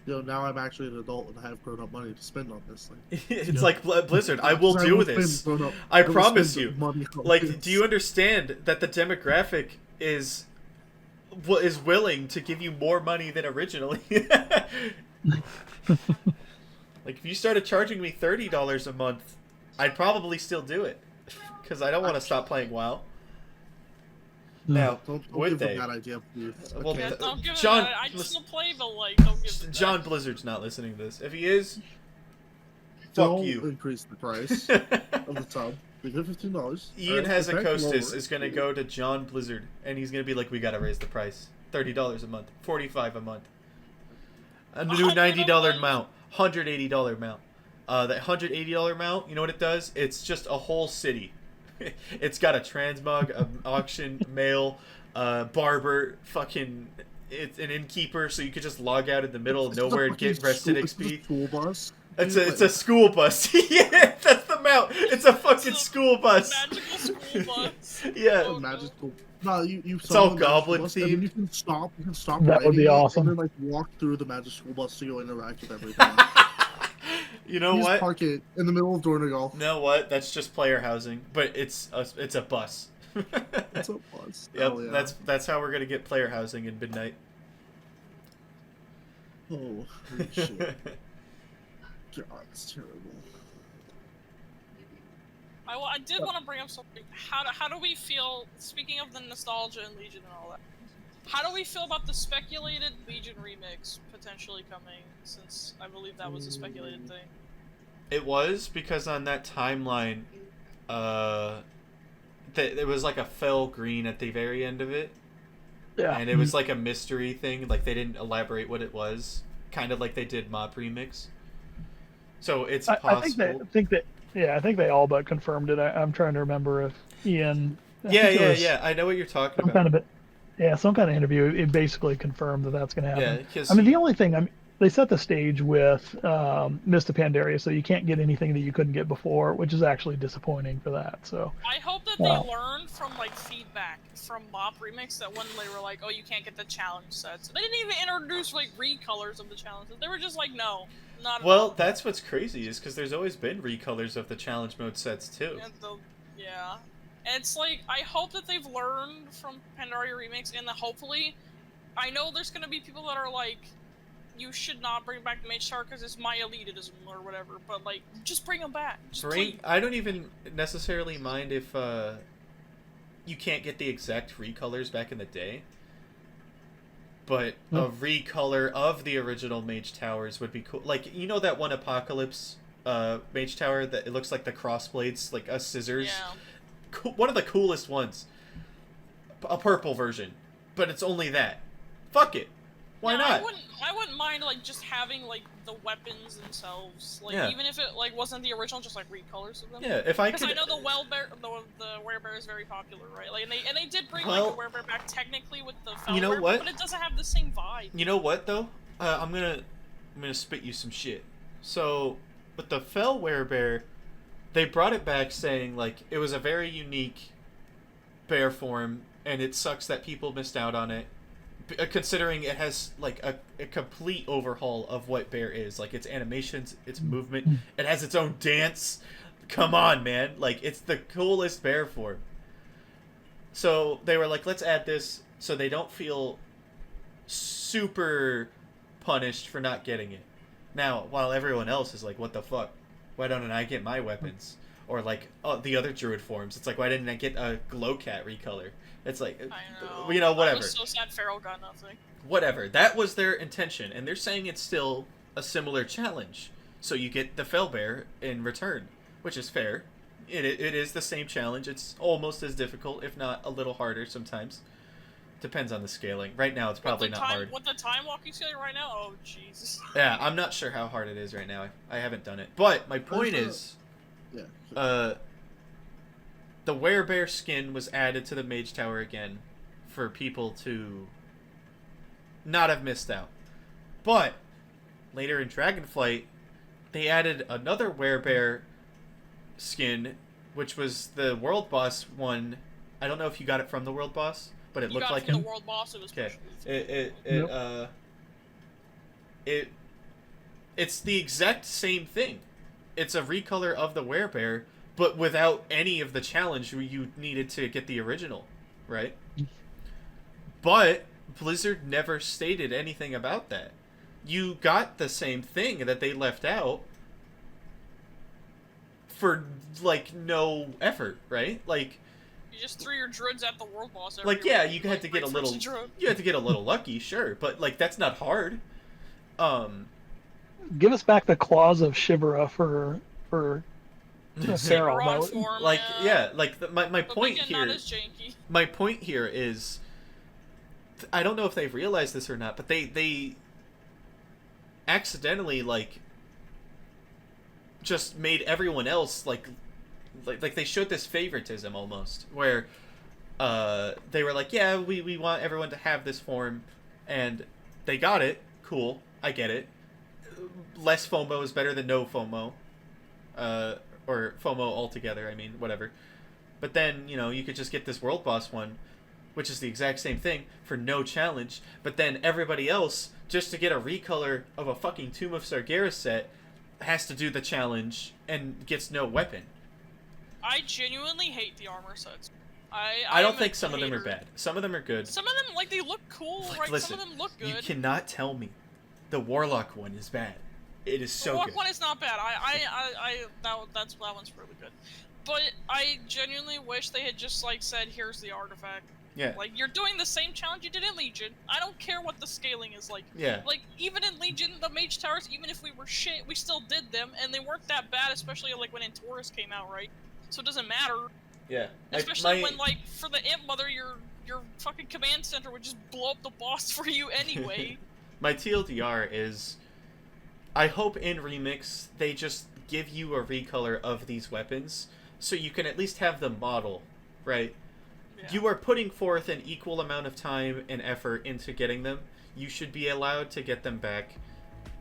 now I'm actually an adult and I have grown-up money to spend on this thing. It's like Blizzard, I will do this. I promise you. Like, do you understand that the demographic is willing to give you more money than originally? Like, if you started charging me $30 a month, I'd probably still do it, because I don't want to stop playing WoW. Now, Don't would give them they? that idea, please. Well, Okay. Yeah, don't give John- it that. I still play, but don't give it John that. Blizzard's not listening to this. If he is, fuck Don't you. increase the price of the sub. We give $15. Ian has a Alright, Costas lower. is going to go to John Blizzard, and he's going to be like, we got to raise the price. $30 a month, $45 a month. A new $90 mount, $180 mount. That $180 mount, you know what it does? It's just a whole city. It's got a transmog, an auction, mail, barber, fucking... It's an innkeeper, so you could just log out in the middle of It's just a nowhere and get fucking rested It's XP. a school bus. It's a school bus. Yeah, that's the mount. It's a fucking school bus. Magical school bus. Yeah. Oh, no. Magical. No, you It's all summon the magical goblin bus, and then themed. You can stop. That would be riding it, awesome. And then walk through the magic school bus to go interact with everything. You know You just what? park it in the middle of Dornegal. You know what? That's just player housing, but it's a bus. It's a bus. Yep, Hell yeah. that's how we're gonna get player housing in Midnight. Oh, holy shit. God, it's terrible. I did want to bring up something. How do we feel, speaking of the nostalgia and Legion and all that, how do we feel about the speculated Legion remix potentially coming, since I believe that was a speculated thing? It was because on that timeline, it was like a fell green at the very end of it, Yeah. and it was like a mystery thing. Like, they didn't elaborate what it was, kind of like they did Mob Remix. So it's I possible. I think they all but confirmed it. I'm trying to remember if Ian. I think there was Yeah. I know what you're talking some about. kind of some kind of interview. It basically confirmed that that's going to happen. Yeah, because I mean, the only thing, they set the stage with Mist of Pandaria, so you can't get anything that you couldn't get before, which is actually disappointing for that. So I hope that they learned from like feedback from Mop Remix that when they were like, "Oh, you can't get the challenge sets," they didn't even introduce like recolors of the challenges. They were just like, "No, not." Well, that's what's crazy is because there's always been recolors of the challenge mode sets too. Yeah. And it's like, I hope that they've learned from Pandaria Remix, and that hopefully, I know there's gonna be people that are like, you should not bring back the Mage Tower because it's my elitism or whatever, but like, just bring them back. I don't even necessarily mind if you can't get the exact recolors back in the day, but a recolor of the original Mage Towers would be cool. Like, you know that one Apocalypse Mage Tower that it looks like the crossblades, like scissors? Yeah. One of the coolest ones. A purple version. But it's only that. Fuck it. Why not? I wouldn't mind like just having like the weapons themselves, like even if it like wasn't the original, just like recolors of them. Yeah, if I could. Because I know the werebear is very popular, right? Like, and they did bring like the werebear back technically with the fel what? but it doesn't have the same vibe. You know what though? I'm gonna spit you some shit. So with the fel werebear, they brought it back saying like it was a very unique bear form, and it sucks that people missed out on it. Considering it has like a complete overhaul of what bear is, like its animations, its movement, it has its own dance. Come on, man, like it's the coolest bear form. So they were like, let's add this so they don't feel super punished for not getting it. Now, while everyone else is like, what the fuck? Why don't I get my weapons? Or like the other druid forms. It's like, why didn't I get a Glowcat recolor? It's like, I know. Whatever. I was so sad Feral got nothing. Whatever. That was their intention, and they're saying it's still a similar challenge. So you get the Felbear in return, which is fair. It is the same challenge. It's almost as difficult, if not a little harder sometimes. Depends on the scaling. Right now, it's probably not hard. With the time walking scaling right now? Oh, Jesus. Yeah, I'm not sure how hard it is right now. I haven't done it. But my point is... Yeah. The werebear skin was added to the Mage Tower again for people to not have missed out. But later in Dragonflight, they added another werebear skin, which was the world boss one. I don't know if you got it from the world boss, but it looked like him. The world boss. It was okay. It's the exact same thing. It's a recolor of the werebear, but without any of the challenge you needed to get the original, right? But Blizzard never stated anything about that. You got the same thing that they left out for, like, no effort, right? Like... You just threw your druids at the world boss. Like, yeah, you had to get a little... You had to get a little lucky, sure, but, like, that's not hard. Give us back the claws of Shivera for Feral. Like, my point here... My point here is... I don't know if they've realized this or not, but they accidentally, like, just made everyone else, like they showed this favoritism almost, where they were like, yeah, we want everyone to have this form, and they got it, cool, I get it. Less FOMO is better than no FOMO, or FOMO altogether, I mean, whatever. But then, you know, you could just get this world boss one, which is the exact same thing, for no challenge, but then everybody else, just to get a recolor of a fucking Tomb of Sargeras set, has to do the challenge and gets no weapon. I genuinely hate the armor sets. I don't think some of them are bad. Some of them are good. Some of them, like, they look cool, like, right? Listen, some of them look good. You cannot tell me the Warlock one is bad. It is so good. The Warlock one is not bad. That one's really good. But I genuinely wish they had just, like, said, here's the artifact. Yeah. Like, you're doing the same challenge you did in Legion. I don't care what the scaling is like. Yeah. Like, even in Legion, the Mage Towers, even if we were shit, we still did them, and they weren't that bad, especially, like, when Taurus came out, right? So it doesn't matter. Yeah. Especially when, like, for the Imp Mother, your fucking command center would just blow up the boss for you anyway. My TLDR is... I hope in Remix they just give you a recolor of these weapons so you can at least have the model, right? Yeah. You are putting forth an equal amount of time and effort into getting them. You should be allowed to get them back,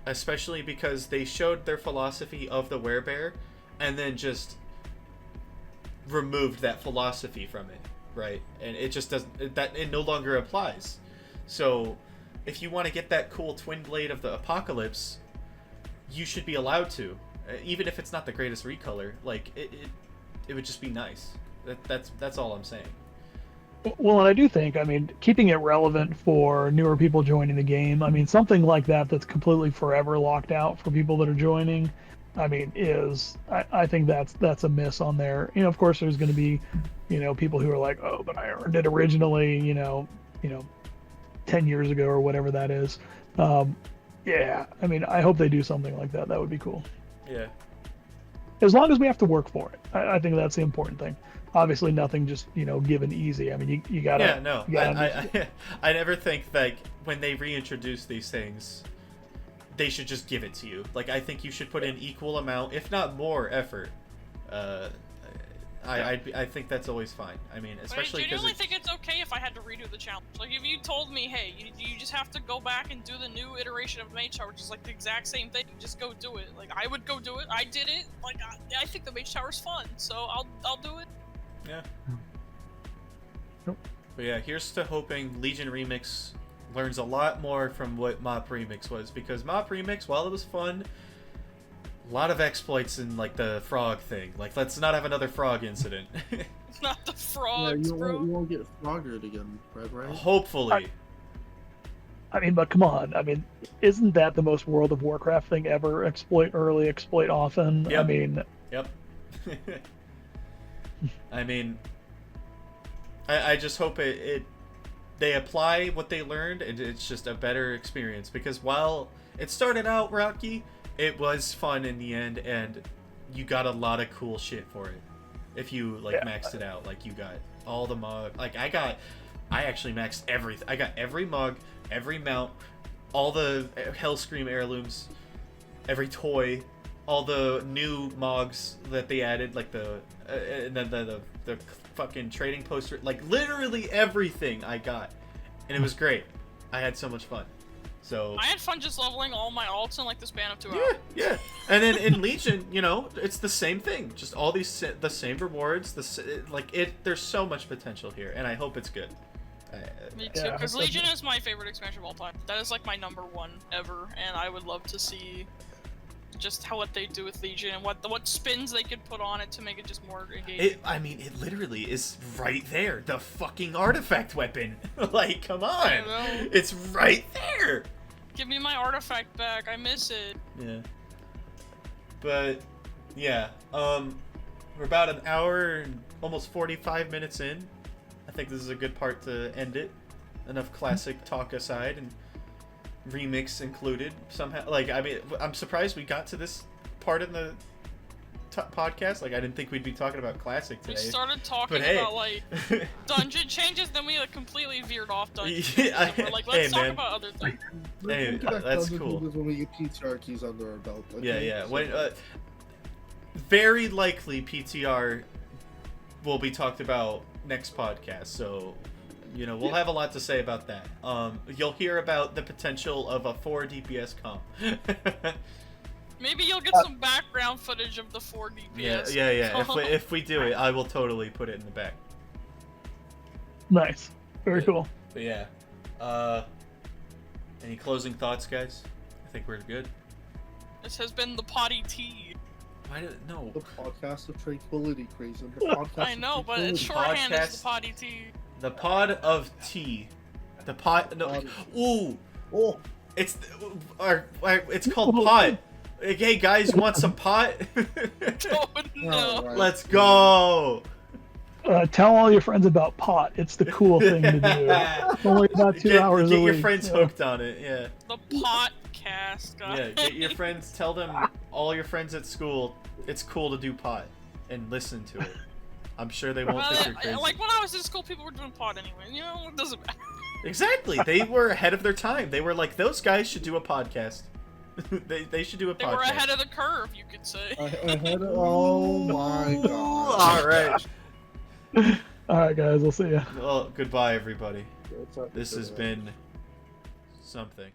especially because they showed their philosophy of the werebear and then just removed that philosophy from it, right? And it just doesn't, that it no longer applies. So if you want to get that cool twin blade of the apocalypse, you should be allowed to, even if it's not the greatest recolor. Like it would just be nice. That's all I'm saying. Well, and I do think, I mean, keeping it relevant for newer people joining the game, I mean, something like that that's completely forever locked out for people that are joining, I mean, I think that's a miss on there. You know, of course, there's going to be, you know, people who are like, oh, but I earned it originally, you know, 10 years ago or whatever that is. Yeah, I mean, I hope they do something like that. That would be cool. Yeah. As long as we have to work for it. I think that's the important thing. Obviously, nothing just, you know, given easy. I mean, you gotta... Yeah, no. I never think, like, when they reintroduce these things, they should just give it to you. Like, I think you should put in equal amount, if not more, effort. I think that's always fine. I mean, especially because... I genuinely think it's okay if I had to redo the challenge. Like, if you told me, hey, you just have to go back and do the new iteration of Mage Tower, which is, like, the exact same thing, just go do it. Like, I would go do it. I did it. Like, I think the Mage Tower's fun, so I'll do it. Yeah. But yeah, here's to hoping Legion Remix learns a lot more from what Mop Remix was, because Mop Remix, while it was fun, a lot of exploits in, like, the frog thing. Like, let's not have another frog incident. It's not the frogs, bro. You won't get froggered again, right? Hopefully. I mean, but come on. I mean, isn't that the most World of Warcraft thing ever? Exploit early, exploit often. Yep. I mean... Yep. I mean, I just hope they apply what they learned, and it's just a better experience. Because while it started out rocky, it was fun in the end, and you got a lot of cool shit for it. If you, like, maxed it out, like, you got all the mug. Like, I actually maxed everything. I got every mug, every mount, all the Hellscream heirlooms, every toy, all the new mogs that they added, like and then the fucking trading poster, like literally everything I got, and it was great. I had so much fun. So I had fun just leveling all my alts in like the span of 2 hours. Yeah. And then in Legion, you know, it's the same thing. Just all the same rewards. There's so much potential here, and I hope it's good. Me too, because Legion is my favorite expansion of all time. That is like my #1 ever, and I would love to see just what they do with Legion and what spins they could put on it to make it just more engaging. It literally is right there. The fucking artifact weapon. Like, come on. I know. It's right there. Give me my artifact back. I miss it. Yeah. But yeah, we're about an hour and almost 45 minutes in. I think this is a good part to end it. Enough classic talk aside and Remix included somehow. Like, I mean, I'm surprised we got to this part in the podcast. Like, I didn't think we'd be talking about classic today. We started talking about like dungeon changes, then we like completely veered off dungeon changes. We're like, let's talk about other things. Hey, that's cool. When we get PTR keys under our belt. Okay? Yeah. When very likely PTR will be talked about next podcast. So, you know, we'll have a lot to say about that. You'll hear about the potential of a 4 DPS comp. Maybe you'll get some background footage of the 4 DPS. Yeah. If we do it, I will totally put it in the back. Nice. Very cool. But yeah. Any closing thoughts, guys? I think we're good. This has been the Potty Tea. No. The Podcast of Tranquility, Crazy. I know, but it's shorthand is the Potty Tea. The Pod of Tea. The Pod. No. Ooh. Oh. It's called Pot. Hey guys, you want some pot? Oh no. Right. Let's go. Tell all your friends about pot. It's the cool thing to do. It's only about 2 hours a week. Get your friends hooked on it. Yeah. The podcast, guys. Yeah. Get your friends. Tell them, all your friends at school, it's cool to do pot and listen to it. I'm sure they won't think you're crazy. Like when I was in school, people were doing pot anyway. You know, it doesn't matter. Exactly. They were ahead of their time. They were like, those guys should do a podcast. They should do a podcast. They were ahead of the curve, you could say. Oh my god. All right. All right, guys. We'll see you. Well, goodbye, everybody. This has been something.